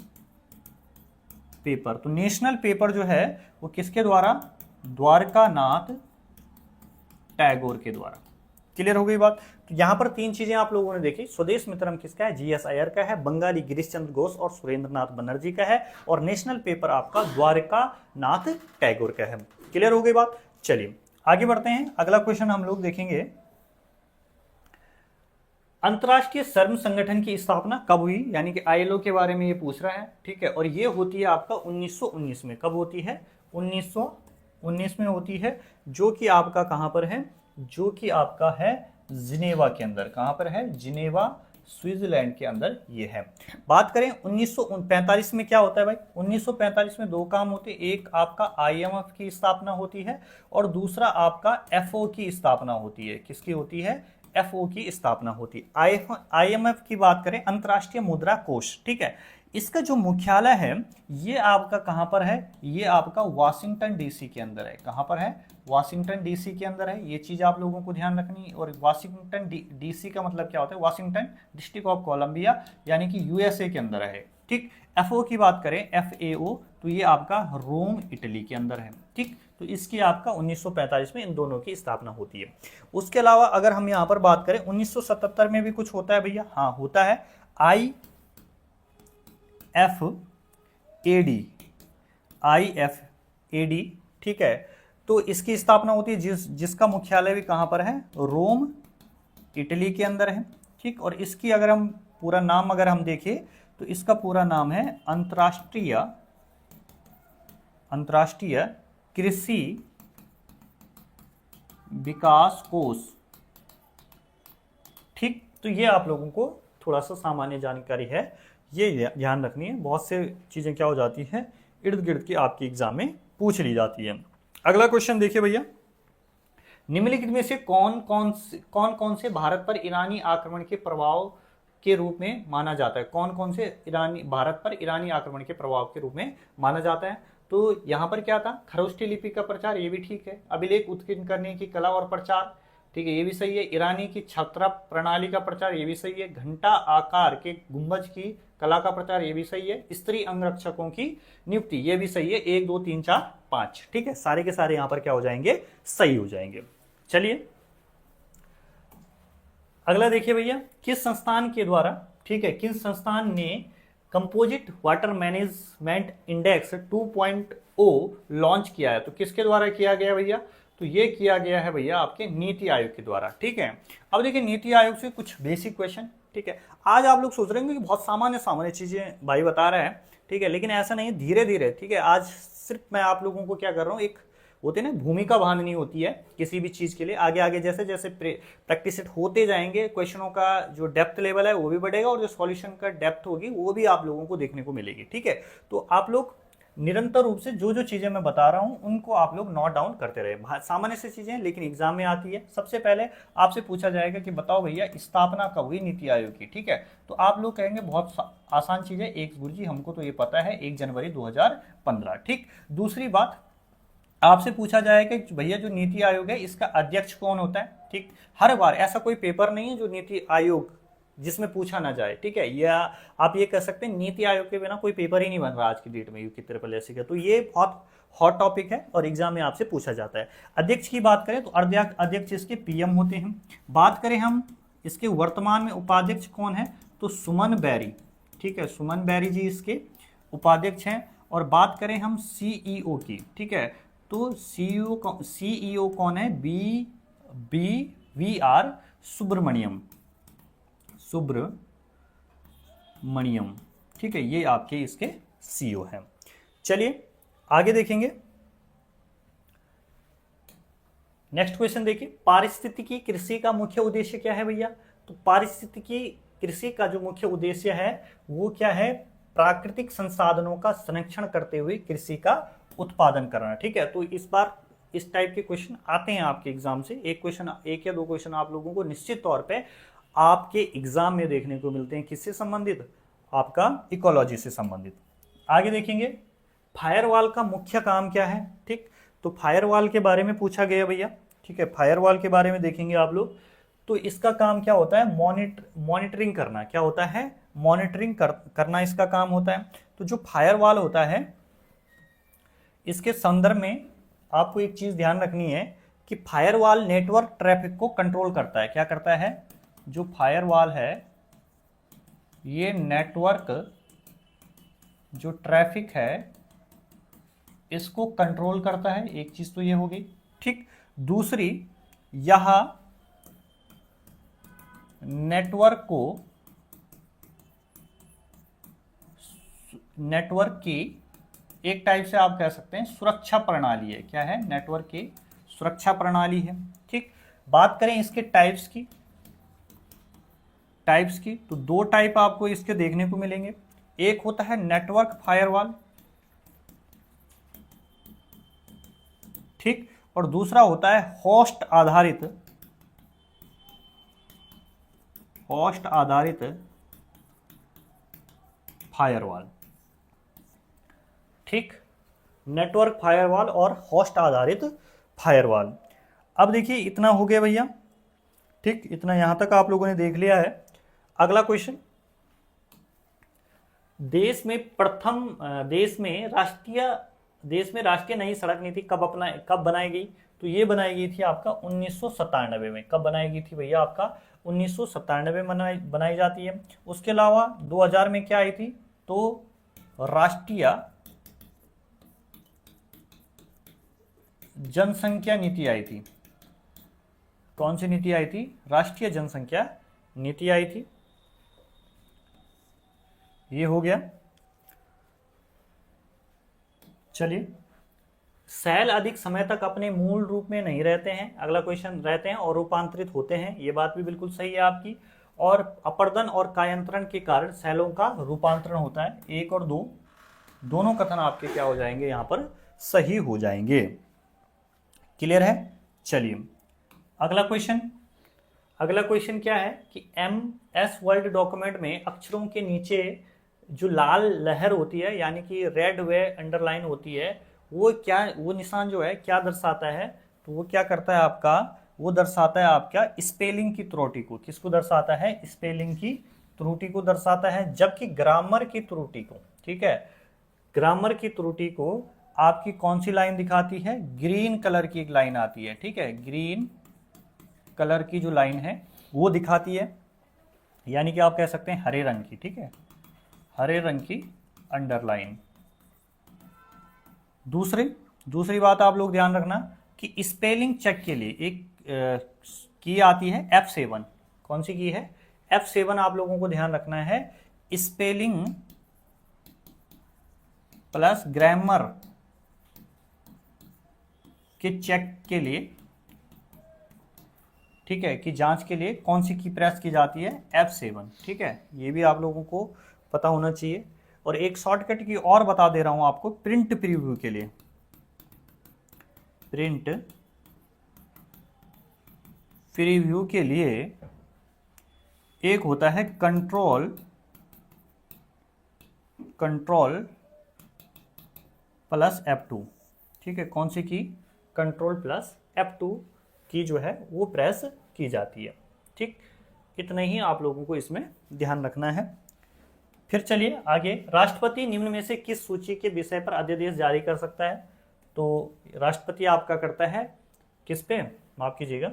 पेपर। तो नेशनल पेपर जो है वो किसके द्वारा? द्वारकानाथ टैगोर के द्वारा। क्लियर हो गई बात? तो यहां पर तीन चीजें आप लोगों ने देखी। स्वदेश मित्रम किसका है? जीएस अय्यर का है। बंगाली गिरीश चंद्र घोष और सुरेंद्रनाथ बनर्जी का है। और नेशनल पेपर आपका द्वारकानाथ टैगोर का है। क्लियर हो गई बात? चलिए आगे बढ़ते हैं। अगला क्वेश्चन हम लोग देखेंगे, अंतरराष्ट्रीय श्रम संगठन की स्थापना कब हुई? यानी कि आईएलओ के बारे में ये पूछ रहा है, ठीक है। और ये होती है आपका 1919 में। कब होती है? 1919 में होती है, जो कि आपका कहां पर है? जो कि आपका है जिनेवा के अंदर। कहां पर है? जिनेवा, स्विट्जरलैंड के अंदर ये है। बात करें 1945 में क्या होता है भाई? 1945 में दो काम होते हैं। एक आपका आईएमएफ की स्थापना होती है और दूसरा आपका एफओ की स्थापना होती है। किसकी होती है? एफओ की स्थापना होती है। आईएमएफ की बात करें, अंतरराष्ट्रीय मुद्रा कोष, ठीक है। इसका जो मुख्यालय है ये आपका कहां पर है? ये आपका वाशिंगटन डीसी के अंदर है। कहां पर है? वाशिंगटन डीसी के अंदर है। ये चीज आप लोगों को ध्यान रखनी है। और वाशिंगटन डीसी का मतलब क्या होता है? वाशिंगटन डिस्ट्रिक्ट ऑफ कोलंबिया, यानी कि यूएसए के अंदर है, ठीक। एफओ की बात करें, एफएओ, तो ये आपका रोम, इटली के अंदर है, ठीक। तो इसकी आपका 1945 में इन दोनों की स्थापना होती है। उसके अलावा अगर हम यहां पर बात करें 1977 में भी कुछ होता है भैया। हाँ होता है, IFAD, ठीक है। तो इसकी स्थापना होती है जिसका मुख्यालय भी कहां पर है? रोम, इटली के अंदर है, ठीक। और इसकी अगर हम पूरा नाम अगर हम देखें तो इसका पूरा नाम है अंतर्राष्ट्रीय कृषि विकास कोष, ठीक। तो ये आप लोगों को थोड़ा सा सामान्य जानकारी है, ये ध्यान रखनी है। बहुत से चीजें क्या हो जाती है, इर्द गिर्द की आपकी एग्जाम में पूछ ली जाती है। अगला क्वेश्चन देखिए भैया, निम्नलिखित में से कौन कौन से भारत पर ईरानी आक्रमण के प्रभाव के रूप में माना जाता है? कौन कौन से भारत पर ईरानी आक्रमण के प्रभाव के रूप में माना जाता है? तो यहां पर क्या था? खरोष्टी लिपि का प्रचार, ये भी ठीक है। अभिलेख उत्कीर्ण करने की कला और प्रचार, ठीक है, ये भी सही है। ईरानी की छत्रा प्रणाली का प्रचार, ये भी सही है। घंटा आकार के गुंबज की कला का प्रचार, ये भी सही है। स्त्री अंगरक्षकों की नियुक्ति, ये भी सही है। 1 2 3 4 5, ठीक है, सारे के सारे यहां पर क्या हो जाएंगे? सही हो जाएंगे। चलिए अगला देखिए भैया, किस संस्थान के द्वारा, ठीक है, किस संस्थान ने composite water management index 2.0 launch किया है? तो किसके द्वारा किया गया भैया? तो ये किया गया है भैया आपके नीति आयोग के द्वारा, ठीक है। अब देखिए नीति आयोग से कुछ बेसिक क्वेश्चन, ठीक है। आज आप लोग सोच रहे होंगे कि बहुत सामान्य चीजें भाई बता रहे हैं, ठीक है, लेकिन ऐसा नहीं, धीरे धीरे, ठीक है। आज सिर्फ मैं आप लोगों को क्या कर रहा हूँ, एक होती है ना भूमिका बांधनी होती है किसी भी चीज के लिए। आगे आगे जैसे जैसे प्रैक्टिस होते जाएंगे, क्वेश्चनों का जो डेप्थ लेवल है वो भी बढ़ेगा और जो सॉल्यूशन का डेप्थ होगी वो भी आप लोगों को देखने को मिलेगी, ठीक है। तो आप लोग निरंतर रूप से जो जो चीजें मैं बता रहा हूं उनको आप लोग नोट डाउन करते रहे। सामान्य से चीजें लेकिन एग्जाम में आती है। सबसे पहले आपसे पूछा जाएगा कि बताओ भैया स्थापना कब हुई नीति आयोग की, ठीक है। तो आप लोग कहेंगे बहुत आसान चीज है, एक गुरुजी हमको तो ये पता है, 1 जनवरी 2015, ठीक। दूसरी बात आपसे पूछा जाएगा कि भैया जो नीति आयोग है इसका अध्यक्ष कौन होता है, ठीक। हर बार ऐसा कोई पेपर नहीं है जो नीति आयोग जिसमें पूछा ना जाए, ठीक है। या आप ये कह सकते हैं नीति आयोग के बिना कोई पेपर ही नहीं बन रहा आज की डेट में यूपी ट्रिपल एससी का। तो ये बहुत हॉट टॉपिक है और एग्जाम में आपसे पूछा जाता है। अध्यक्ष की बात करें तो अध्यक्ष इसके पीएम होते हैं। बात करें हम इसके वर्तमान में उपाध्यक्ष कौन है, तो सुमन बैरी, ठीक है, सुमन बैरी जी इसके उपाध्यक्ष हैं। और बात करें हम सीईओ की, ठीक है, तो सीईओ कौन है? वी आर सुब्रमण्यम, ठीक है, ये आपके इसके सीईओ हैं। चलिए आगे देखेंगे, नेक्स्ट क्वेश्चन देखिए, पारिस्थितिकी कृषि का मुख्य उद्देश्य क्या है भैया? तो पारिस्थितिकी कृषि का जो मुख्य उद्देश्य है वो क्या है? प्राकृतिक संसाधनों का संरक्षण करते हुए कृषि का उत्पादन करना, ठीक है। तो इस बार इस टाइप के क्वेश्चन आते हैं आपके एग्जाम से। एक या दो क्वेश्चन आप लोगों को निश्चित तौर पे आपके एग्जाम में देखने को मिलते हैं। किससे संबंधित? आपका इकोलॉजी से संबंधित। आगे देखेंगे, फायरवॉल का मुख्य काम क्या है, ठीक। तो फायरवॉल के बारे में पूछा गया भैया, ठीक है। फायरवॉल के बारे में देखेंगे आप लोग, तो इसका काम क्या होता है? मॉनिटरिंग करना। क्या होता है? मॉनिटरिंग करना इसका काम होता है। तो जो फायरवॉल होता है, इसके संदर्भ में आपको एक चीज ध्यान रखनी है कि फायरवॉल नेटवर्क ट्रैफिक को कंट्रोल करता है। क्या करता है? जो फायरवॉल है ये नेटवर्क जो ट्रैफिक है इसको कंट्रोल करता है। एक चीज तो ये हो गई, ठीक। दूसरी, यह नेटवर्क की एक टाइप से आप कह सकते हैं सुरक्षा प्रणाली है। क्या है? नेटवर्क की सुरक्षा प्रणाली है, ठीक। बात करें इसके टाइप्स की, तो दो टाइप आपको इसके देखने को मिलेंगे। एक होता है नेटवर्क फायरवॉल, ठीक, और दूसरा होता है होस्ट आधारित फायरवॉल, ठीक। नेटवर्क फायरवॉल और होस्ट आधारित फायरवॉल। अब देखिए इतना हो गया भैया, ठीक, इतना यहां तक आप लोगों ने देख लिया है। अगला क्वेश्चन, देश में राष्ट्रीय नई सड़क नीति कब बनाई गई? तो ये बनाई गई थी आपका 1997 में। कब बनाई गई थी भैया? आपका 1997 में बनाई जाती है। उसके अलावा 2000 में क्या आई थी? तो राष्ट्रीय जनसंख्या नीति आई थी। कौन सी नीति आई थी? राष्ट्रीय जनसंख्या नीति आई थी। ये हो गया। चलिए, सेल अधिक समय तक अपने मूल रूप में नहीं रहते हैं। अगला क्वेश्चन, रहते हैं और रूपांतरित होते हैं। ये बात भी बिल्कुल सही है आपकी। और अपर्दन और कायांतरण के कारण सेलों का रूपांतरण होता है। 1 और 2 दोनों कथन आपके क्या हो जाएंगे? यहां पर सही हो जाएंगे। क्लियर है? चलिए अगला क्वेश्चन क्या है कि MS वर्ड डॉक्यूमेंट में अक्षरों के नीचे जो लाल लहर होती है, यानी कि रेड वे अंडरलाइन होती है, वो निशान जो है क्या दर्शाता है? तो वो क्या करता है आपका? वो दर्शाता है आपका स्पेलिंग की त्रुटि को। किसको दर्शाता है? स्पेलिंग की त्रुटि को दर्शाता है। जबकि ग्रामर की त्रुटि को, ठीक है, ग्रामर की त्रुटि को आपकी कौन सी लाइन दिखाती है? ग्रीन कलर की एक लाइन आती है, ठीक है, ग्रीन कलर की जो लाइन है वो दिखाती है, यानी कि आप कह सकते हैं हरे रंग की, ठीक है, हरे रंग की अंडरलाइन। दूसरी बात आप लोग ध्यान रखना कि स्पेलिंग चेक के लिए एक की आती है F7। कौन सी की है? F7 आप लोगों को ध्यान रखना है। स्पेलिंग प्लस ग्रामर के चेक के लिए, ठीक है, कि जांच के लिए कौन सी की प्रेस की जाती है? F7, ठीक है। ये भी आप लोगों को पता होना चाहिए। और एक शॉर्टकट की और बता दे रहा हूं आपको प्रिंट प्रीव्यू के लिए। प्रिंट प्रीव्यू के लिए एक होता है कंट्रोल प्लस F2, ठीक है। कौन सी की? कंट्रोल प्लस F2 की जो है वो प्रेस की जाती है, ठीक। इतना ही आप लोगों को इसमें ध्यान रखना है। फिर चलिए आगे, राष्ट्रपति निम्न में से किस सूची के विषय पर अध्यादेश जारी कर सकता है? तो राष्ट्रपति आपका करता है किस पे? माफ कीजिएगा,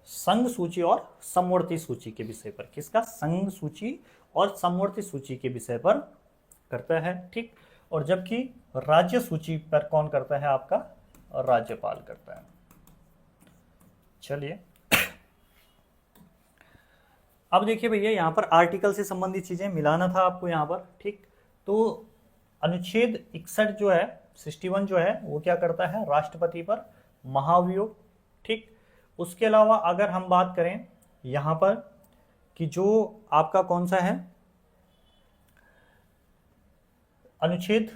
संघ सूची और समवर्ती सूची के विषय पर। किसका? संघ सूची और समवर्ती सूची के विषय पर करता है, ठीक। और जबकि राज्य सूची पर कौन करता है? आपका राज्यपाल करता है। चलिए अब देखिए भैया, यहां पर आर्टिकल से संबंधित चीजें मिलाना था आपको यहां पर, ठीक। तो अनुच्छेद 61 जो है, 61 जो है वो क्या करता है? राष्ट्रपति पर महाभियोग, ठीक। उसके अलावा अगर हम बात करें यहां पर कि जो आपका कौन सा है, अनुच्छेद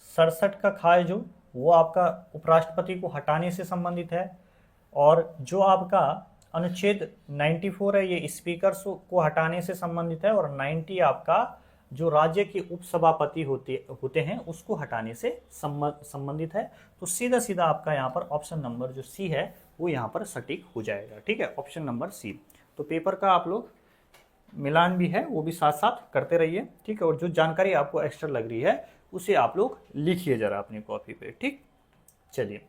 67 का खाए जो, वो आपका उपराष्ट्रपति को हटाने से संबंधित है। और जो आपका अनुच्छेद 94 है ये स्पीकर को हटाने से संबंधित है। और 90 आपका जो राज्य के उपसभापति होते हैं उसको हटाने से संबंधित है। तो सीधा सीधा आपका यहाँ पर ऑप्शन नंबर जो सी है वो यहाँ पर सटीक हो जाएगा। ठीक है, ऑप्शन नंबर सी। तो पेपर का आप लोग मिलान भी है वो भी साथ साथ करते रहिए। ठीक है, और जो जानकारी आपको एक्स्ट्रा लग रही है उसे आप लोग लिखिए जरा अपनी कॉपी पे। ठीक, चलिए।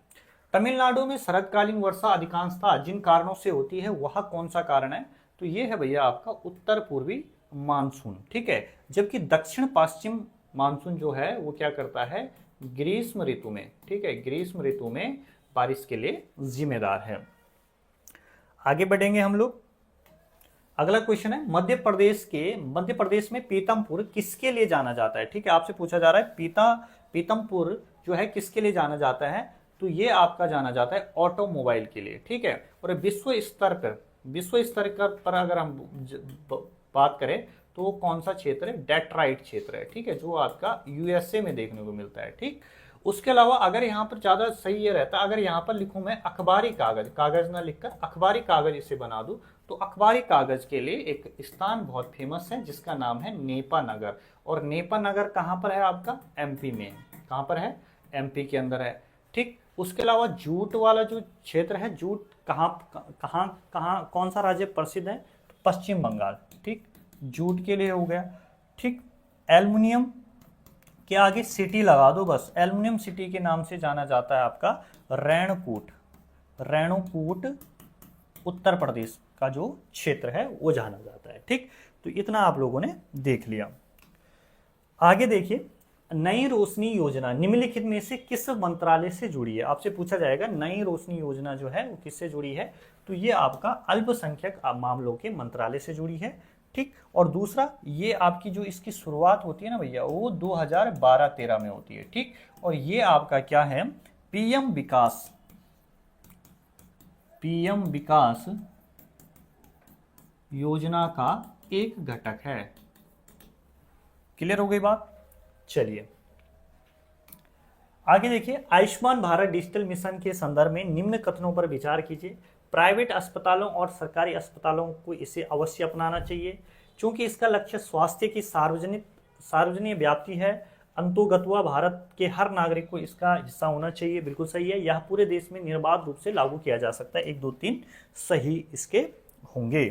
तमिलनाडु में शरदकालीन वर्षा अधिकांशतः जिन कारणों से होती है वह कौन सा कारण है? तो ये है भैया आपका उत्तर पूर्वी मानसून। ठीक है, जबकि दक्षिण पश्चिम मानसून जो है वो क्या करता है? ग्रीष्म ऋतु में, ठीक है, ग्रीष्म ऋतु में बारिश के लिए जिम्मेदार है। आगे बढ़ेंगे हम लोग। अगला क्वेश्चन है मध्य प्रदेश में पीतमपुर किसके लिए जाना जाता है? ठीक है, आपसे पूछा जा रहा है पीतमपुर जो है किसके लिए जाना जाता है? तो ये आपका जाना जाता है ऑटोमोबाइल के लिए। ठीक है, और विश्व स्तर पर अगर हम बात करें तो वो कौन सा क्षेत्र है? डेट्राइट क्षेत्र है। ठीक है, जो आपका यूएसए में देखने को मिलता है। ठीक, उसके अलावा अगर यहाँ पर ज्यादा सही ये रहता, अगर यहाँ पर लिखूं मैं अखबारी कागज ना लिखकर अखबारी कागज इसे बना दूं, तो अखबारी कागज के लिए एक स्थान बहुत फेमस है जिसका नाम है नेपा नगर। और नेपा नगर कहाँ पर है? आपका एमपी में। कहाँ पर है? एमपी के अंदर है। ठीक, उसके अलावा जूट वाला जो क्षेत्र है, जूट कहाँ कौन सा राज्य प्रसिद्ध है? पश्चिम बंगाल। ठीक, जूट के लिए हो गया। ठीक, एल्युमिनियम के आगे सिटी लगा दो बस, एल्युमिनियम सिटी के नाम से जाना जाता है आपका रेणुकूट उत्तर प्रदेश का जो क्षेत्र है वो जाना जाता है। ठीक, तो इतना आप लोगों ने देख लिया। आगे देखिए, नई रोशनी योजना निम्नलिखित में से किस मंत्रालय से जुड़ी है? आपसे पूछा जाएगा नई रोशनी योजना जो है वो किससे जुड़ी है? तो ये आपका अल्पसंख्यक मामलों के मंत्रालय से जुड़ी है। ठीक, और दूसरा ये आपकी जो इसकी शुरुआत होती है ना भैया वो 2012-13 में होती है। ठीक, और ये आपका क्या है? पीएम विकास योजना का एक घटक है। क्लियर हो गई बात? चलिए आगे देखिए, आयुष्मान भारत डिजिटल मिशन के संदर्भ में निम्न कथनों पर विचार कीजिए। प्राइवेट अस्पतालों और सरकारी अस्पतालों को इसे अवश्य अपनाना चाहिए क्योंकि इसका लक्ष्य स्वास्थ्य की सार्वजनिक व्याप्ति है। अंतोगत्वा भारत के हर नागरिक को इसका हिस्सा होना चाहिए। बिल्कुल सही है, यह पूरे देश में निर्बाध रूप से लागू किया जा सकता है। 1 2 3 सही इसके होंगे।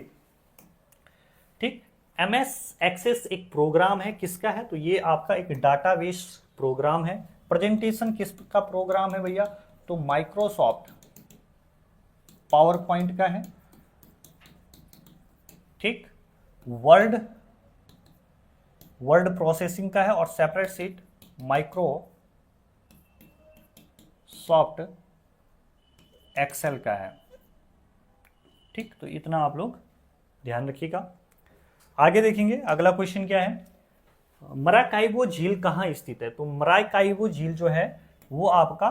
ठीक, MS एक्सेस एक प्रोग्राम है, किसका है? तो ये आपका एक डाटाबेस प्रोग्राम है। प्रेजेंटेशन किसका प्रोग्राम है भैया? तो माइक्रोसॉफ्ट पावर पॉइंट का है। ठीक, वर्ड प्रोसेसिंग का है और सेपरेट सीट माइक्रोसॉफ्ट एक्सेल का है। ठीक, तो इतना आप लोग ध्यान रखिएगा। आगे देखेंगे अगला क्वेश्चन क्या है? मराकाइबो झील कहाँ स्थित है? तो मराकाइबो झील जो है वो आपका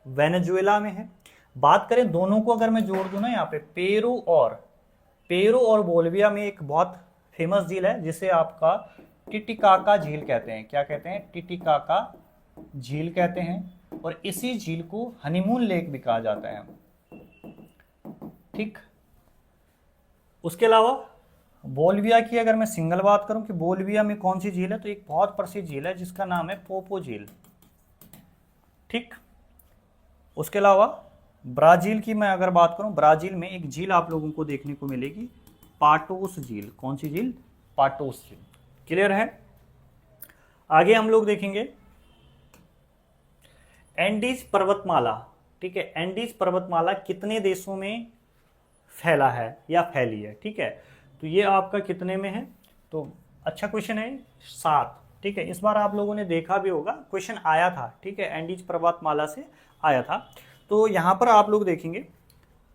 वेनेजुएला में है। बात करें दोनों को अगर मैं जोड़ दूं ना, यहाँ पे पेरू और बोलिविया में एक बहुत फेमस झील है जिसे आपका टिटिकाका झील कहते हैं। क्या कहते हैं? टिटिकाका झील कहते हैं। और इसी झील को हनीमून लेक भी कहा जाता है। ठीक, उसके अलावा बोलिविया की अगर मैं सिंगल बात करूं कि बोलिविया में कौन सी झील है, तो एक बहुत प्रसिद्ध झील है जिसका नाम है पोपो झील। ठीक, उसके अलावा ब्राजील की मैं अगर बात करूं, ब्राजील में एक झील आप लोगों को देखने को मिलेगी, पाटोस झील। कौन सी झील? पाटोस झील। क्लियर है? आगे हम लोग देखेंगे एंडीज पर्वतमाला। ठीक है, एंडीज पर्वतमाला कितने देशों में फैला है या फैली है? ठीक है, तो ये आपका कितने में है? तो अच्छा क्वेश्चन है, 7। ठीक है, इस बार आप लोगों ने देखा भी होगा, क्वेश्चन आया था। ठीक है, एंडीज पर्वतमाला से आया था। तो यहां पर आप लोग देखेंगे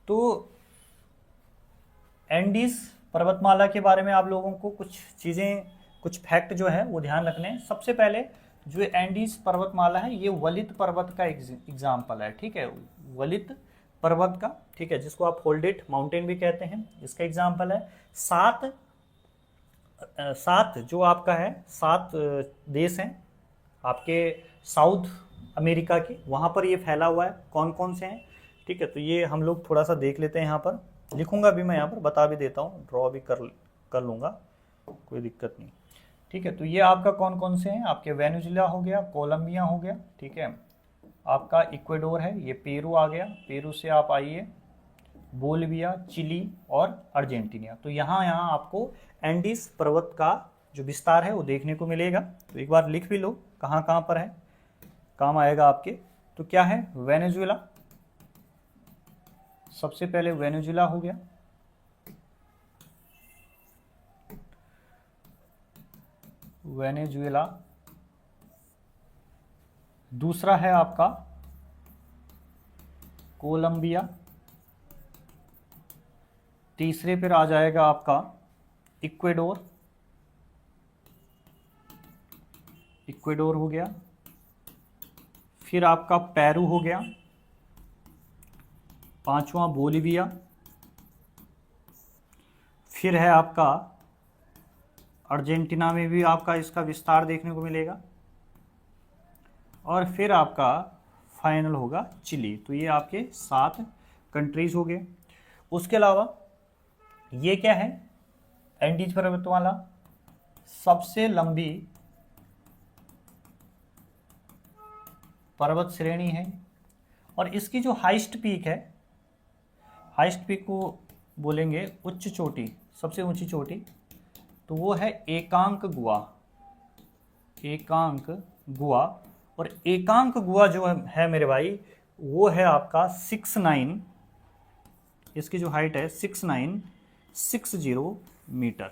तो एंडीज पर्वतमाला के बारे में आप लोगों को कुछ चीज़ें, कुछ फैक्ट जो है वो ध्यान रखने हैं। सबसे पहले जो एंडीज पर्वतमाला है ये वलित पर्वत का एग्जाम्पल है। ठीक है, वलित पर्वत का, ठीक है, जिसको आप फोल्डेड माउंटेन भी कहते हैं, इसका एग्जाम्पल है। 7 जो आपका है, 7 देश हैं आपके साउथ अमेरिका के, वहाँ पर ये फैला हुआ है। कौन कौन से हैं? ठीक है, तो ये हम लोग थोड़ा सा देख लेते हैं। यहाँ पर लिखूंगा भी, मैं यहाँ पर बता भी देता हूँ, ड्रॉ भी कर लूँगा, कोई दिक्कत नहीं। ठीक है, तो ये आपका कौन कौन से हैं? आपके वेनेजुएला हो गया, कोलंबिया हो गया, ठीक है, आपका इक्वाडोर है, ये पेरू आ गया, पेरू से आप आइए, बोलिविया, चिली और अर्जेंटीना। तो यहाँ यहाँ आपको एंडीज पर्वत का जो विस्तार है वो देखने को मिलेगा। तो एक बार लिख भी लो कहाँ कहाँ पर है, काम आएगा आपके। तो क्या है, वेनेजुएला, सबसे पहले वेनेजुएला हो गया, वेनेजुएला। दूसरा है आपका कोलंबिया। तीसरे पर आ जाएगा आपका इक्वेडोर, इक्वेडोर हो गया। फिर आपका पेरू हो गया, पांचवा बोलिविया। फिर है आपका अर्जेंटीना में भी आपका इसका विस्तार देखने को मिलेगा। और फिर आपका फाइनल होगा चिली। तो ये आपके 7 कंट्रीज हो गए। उसके अलावा ये क्या है, एंडीज पर्वतमाला सबसे लंबी पर्वत श्रेणी है। और इसकी जो हाइस्ट पीक है, हाइस्ट पीक को बोलेंगे उच्च चोटी, सबसे ऊंची चोटी, तो वो है एकांक गुआ, एकांक गुआ। और एकांक गुआ जो है मेरे भाई, वो है आपका 69, इसकी जो हाइट है 6960 मीटर।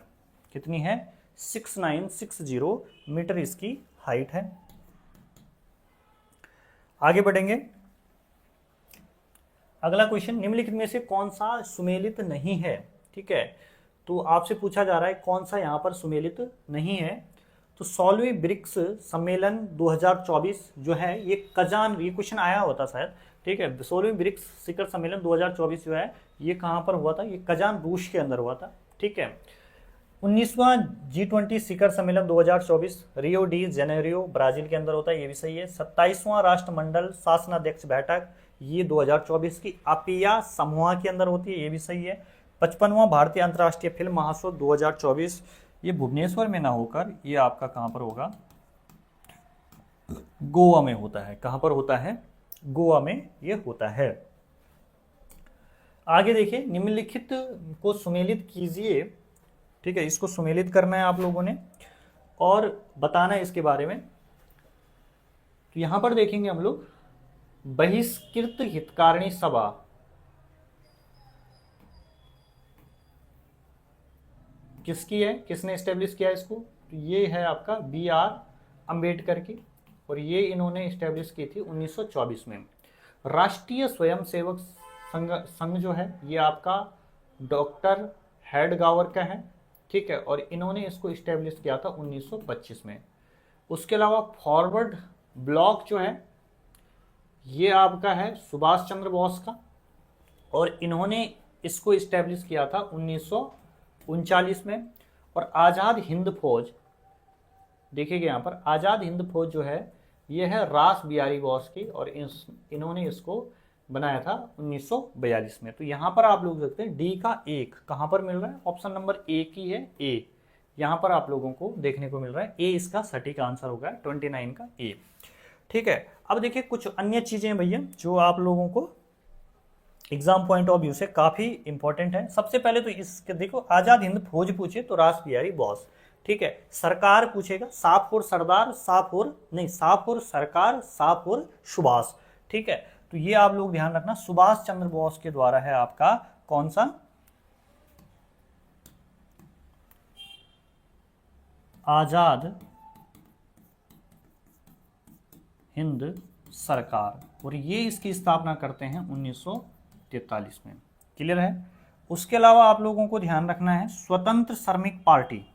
कितनी है, 6960 मीटर इसकी हाइट है। आगे बढ़ेंगे। अगला क्वेश्चन, निम्नलिखित में से कौन सा सुमेलित नहीं है। ठीक है, तो आपसे पूछा जा रहा है कौन सा यहाँ पर सुमेलित नहीं है। तो 16वीं ब्रिक्स सम्मेलन 2024 जो है ये कजान, ये क्वेश्चन आया होता शायद। ठीक है, 16वीं ब्रिक्स शिखर सम्मेलन 2024 जो है ये कहाँ पर हुआ था, ये कजान रूस के अंदर हुआ था। ठीक है, 19वां G20 शिखर सम्मेलन 2024 रियो डी जेनेरियो ब्राजील के अंदर होता है, ये भी सही है। 27वां राष्ट्रमंडल शासनाध्यक्ष बैठक ये 2024 की अपिया समूह के अंदर होती है, ये भी सही है। 55वां भारतीय अंतर्राष्ट्रीय फिल्म महोत्सव 2024 ये भुवनेश्वर में ना होकर ये आपका कहाँ पर होगा, गोवा में होता है। कहाँ पर होता है, गोवा में ये होता है। आगे देखिए, निम्नलिखित को सुमेलित कीजिए। ठीक है, इसको सुमेलित करना है आप लोगों ने और बताना है इसके बारे में। तो यहां पर देखेंगे हम लोग, बहिष्कृत हितकारिणी सभा किसकी है, किसने एस्टेब्लिश किया इसको, तो ये है आपका BR अंबेडकर की, और ये इन्होंने एस्टेब्लिश की थी 1924 में। राष्ट्रीय स्वयंसेवक संघ जो है ये आपका डॉक्टर हेडगावर का है। ठीक है, और इन्होंने इसको इस्टेब्लिश किया था 1925 में। उसके अलावा फॉरवर्ड ब्लॉक जो है ये आपका है सुभाष चंद्र बोस का, और इन्होंने इसको इस्टेब्लिश किया था 1939 में। और आज़ाद हिंद फौज, देखिएगा यहाँ पर आज़ाद हिंद फौज जो है ये है रास बिहारी बोस की, और इन्होंने इसको बनाया था 1942 में। तो यहाँ पर आप लोग देखते हैं डी का 1 कहाँ पर मिल रहा है, ऑप्शन नंबर ए की है, ए यहाँ पर आप लोगों को देखने को मिल रहा है। ए इसका सटीक आंसर होगा 29 का ए। ठीक है, अब देखिए कुछ अन्य चीजें भैया जो आप लोगों को एग्जाम पॉइंट ऑफ व्यू से काफी इंपॉर्टेंट है। सबसे पहले तो इसके देखो, आजाद हिंद फौज पूछे तो रास बिहारी बोस। ठीक है, सरकार पूछेगा, साफ और सरदार, साफ और नहीं, साफ और सरकार, साफ और सुभाष। ठीक है, तो ये आप लोग ध्यान रखना, सुभाष चंद्र बोस के द्वारा है आपका कौन सा, आजाद हिंद सरकार, और ये इसकी स्थापना करते हैं 1943 में। क्लियर है। उसके अलावा आप लोगों को ध्यान रखना है स्वतंत्र श्रमिक पार्टी,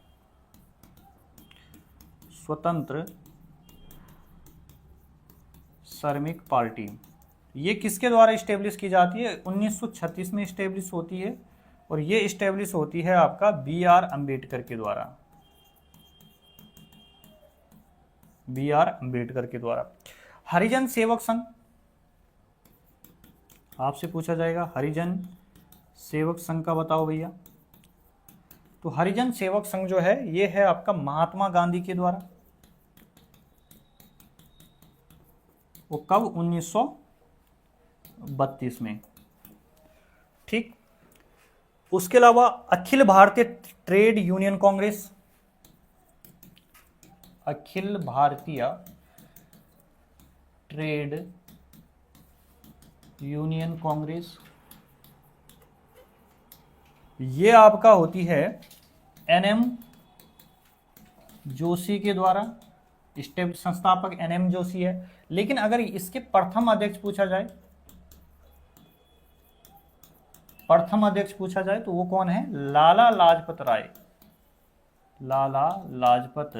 स्वतंत्र श्रमिक पार्टी ये किसके द्वारा इस्टेब्लिश की जाती है, 1936 में इस्टेब्लिश होती है, और ये इस्टेब्लिश होती है आपका BR अंबेडकर के द्वारा, BR अंबेडकर के द्वारा। हरिजन सेवक संघ आपसे पूछा जाएगा, हरिजन सेवक संघ का बताओ भैया। तो हरिजन सेवक संघ जो है ये है आपका महात्मा गांधी के द्वारा, वो कब, 1932 में। ठीक। उसके अलावा Akhil Bharatiya trade union Congress, Akhil Bharatiya trade union Congress, ये आपका होती है एनएम जोशी के द्वारा, संस्थापक एनएम जोशी है। लेकिन अगर इसके प्रथम अध्यक्ष पूछा जाए, प्रथम अध्यक्ष पूछा जाए तो वो कौन है? लाला लाजपत राय, लाला लाजपत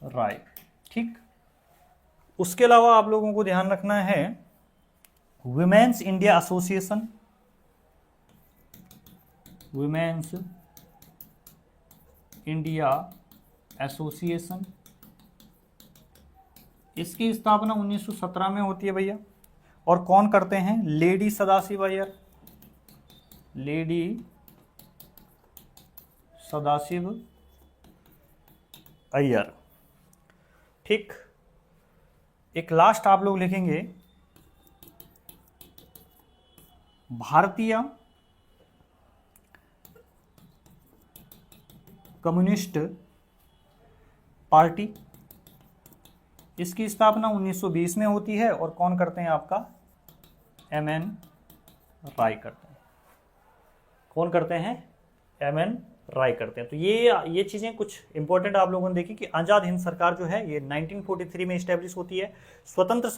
राय। ठीक। उसके अलावा आप लोगों को ध्यान रखना है women's India association, women's India association, इसकी स्थापना 1917 में होती है भैया। और कौन करते हैं? Lady Sadashiv Iyer, lady Sadashiv Iyer. ठीक। एक लास्ट आप लोग लिखेंगे भारतीय कम्युनिस्ट पार्टी, इसकी स्थापना 1920 में होती है। और कौन करते हैं? आपका एमएन राय करते हैं। कौन करते हैं? एमएन राय करते हैं। तो ये चीज़ें कुछ इंपॉर्टेंट आप लोगों ने देखी कि आज़ाद हिंद सरकार जो है ये 1943 में इस्टेब्लिश होती है। स्वतंत्र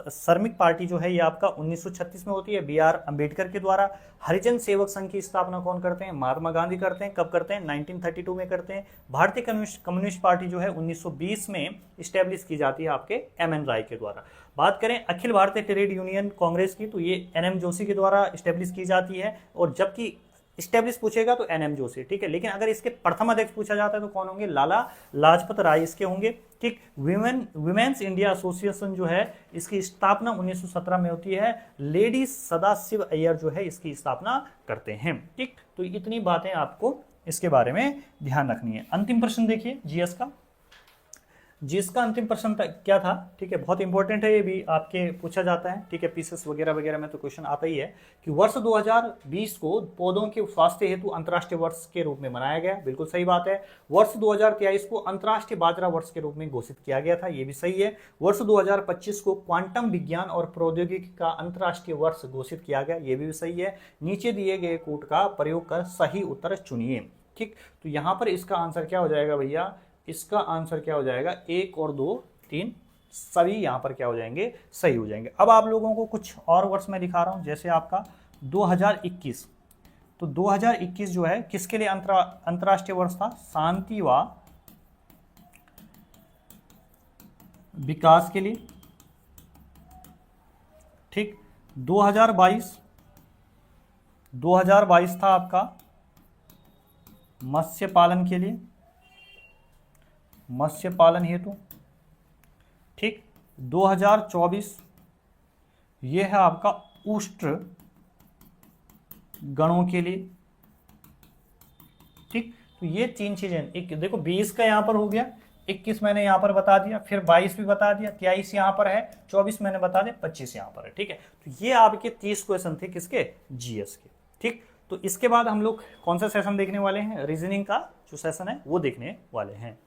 श्रमिक पार्टी जो है ये आपका 1936 में होती है BR अम्बेडकर के द्वारा। हरिजन सेवक संघ की स्थापना कौन करते हैं? महात्मा गांधी करते हैं। कब करते हैं? 1932 में करते हैं। भारतीय कम्युनिस्ट पार्टी जो है 1920 में इस्टेब्लिश की जाती है आपके एमएन राय के द्वारा। बात करें अखिल भारतीय ट्रेड यूनियन कांग्रेस की तो ये एनएम जोशी के द्वारा इस्टेब्लिश की जाती है। और जबकि स्टेब्लिश पूछेगा तो एनएम जोशी। ठीक है। लेकिन अगर इसके प्रथम अध्यक्ष पूछा जाता है तो कौन होंगे? लाला लाजपत राय इसके होंगे। ठीक। विमेंस इंडिया एसोसिएशन जो है इसकी स्थापना 1917 में होती है। लेडी सदाशिव अय्यर जो है इसकी स्थापना करते हैं। ठीक। तो इतनी बातें आपको इसके बारे में ध्यान रखनी है। अंतिम प्रश्न देखिए जीएस का। जिसका अंतिम प्रश्न क्या था? ठीक है, बहुत इंपॉर्टेंट है, ये भी आपके पूछा जाता है। ठीक है, पीसेस वगैरह वगैरह में तो क्वेश्चन आता ही है कि वर्ष 2020 को पौधों के स्वास्थ्य हेतु अंतर्राष्ट्रीय वर्ष के रूप में मनाया गया। बिल्कुल सही बात है। वर्ष 2023 को अंतर्राष्ट्रीय बाजरा वर्ष के रूप में घोषित किया गया था, ये भी सही है। वर्ष 2025 को क्वांटम विज्ञान और प्रौद्योगिकी का अंतर्राष्ट्रीय वर्ष घोषित किया गया, ये भी सही है। नीचे दिए गए कोड का प्रयोग कर सही उत्तर चुनिए। ठीक, तो यहां पर इसका आंसर क्या हो जाएगा भैया? इसका आंसर क्या हो जाएगा? 1 और 2, 3 सभी यहां पर क्या हो जाएंगे? सही हो जाएंगे। अब आप लोगों को कुछ और वर्ष में दिखा रहा हूं, जैसे आपका 2021। तो 2021 जो है किसके लिए अंतर्राष्ट्रीय वर्ष था? शांति व विकास के लिए। ठीक। 2022 था आपका मत्स्य पालन के लिए, मत्स्य पालन हेतु। ठीक। 2024 ये है आपका उष्ट्र गणों के लिए। ठीक, तो ये 3 चीजें। एक देखो 20 का यहां पर हो गया, 21 मैंने यहां पर बता दिया, फिर 22 भी बता दिया, 23 यहां पर है, 24 मैंने बता दिया, 25 यहां पर है। ठीक है, तो ये आपके 30 क्वेश्चन थे किसके? जीएस के। ठीक, तो इसके बाद हम लोग कौन सा सेशन देखने वाले हैं? रीजनिंग का जो सेशन है वो देखने वाले हैं।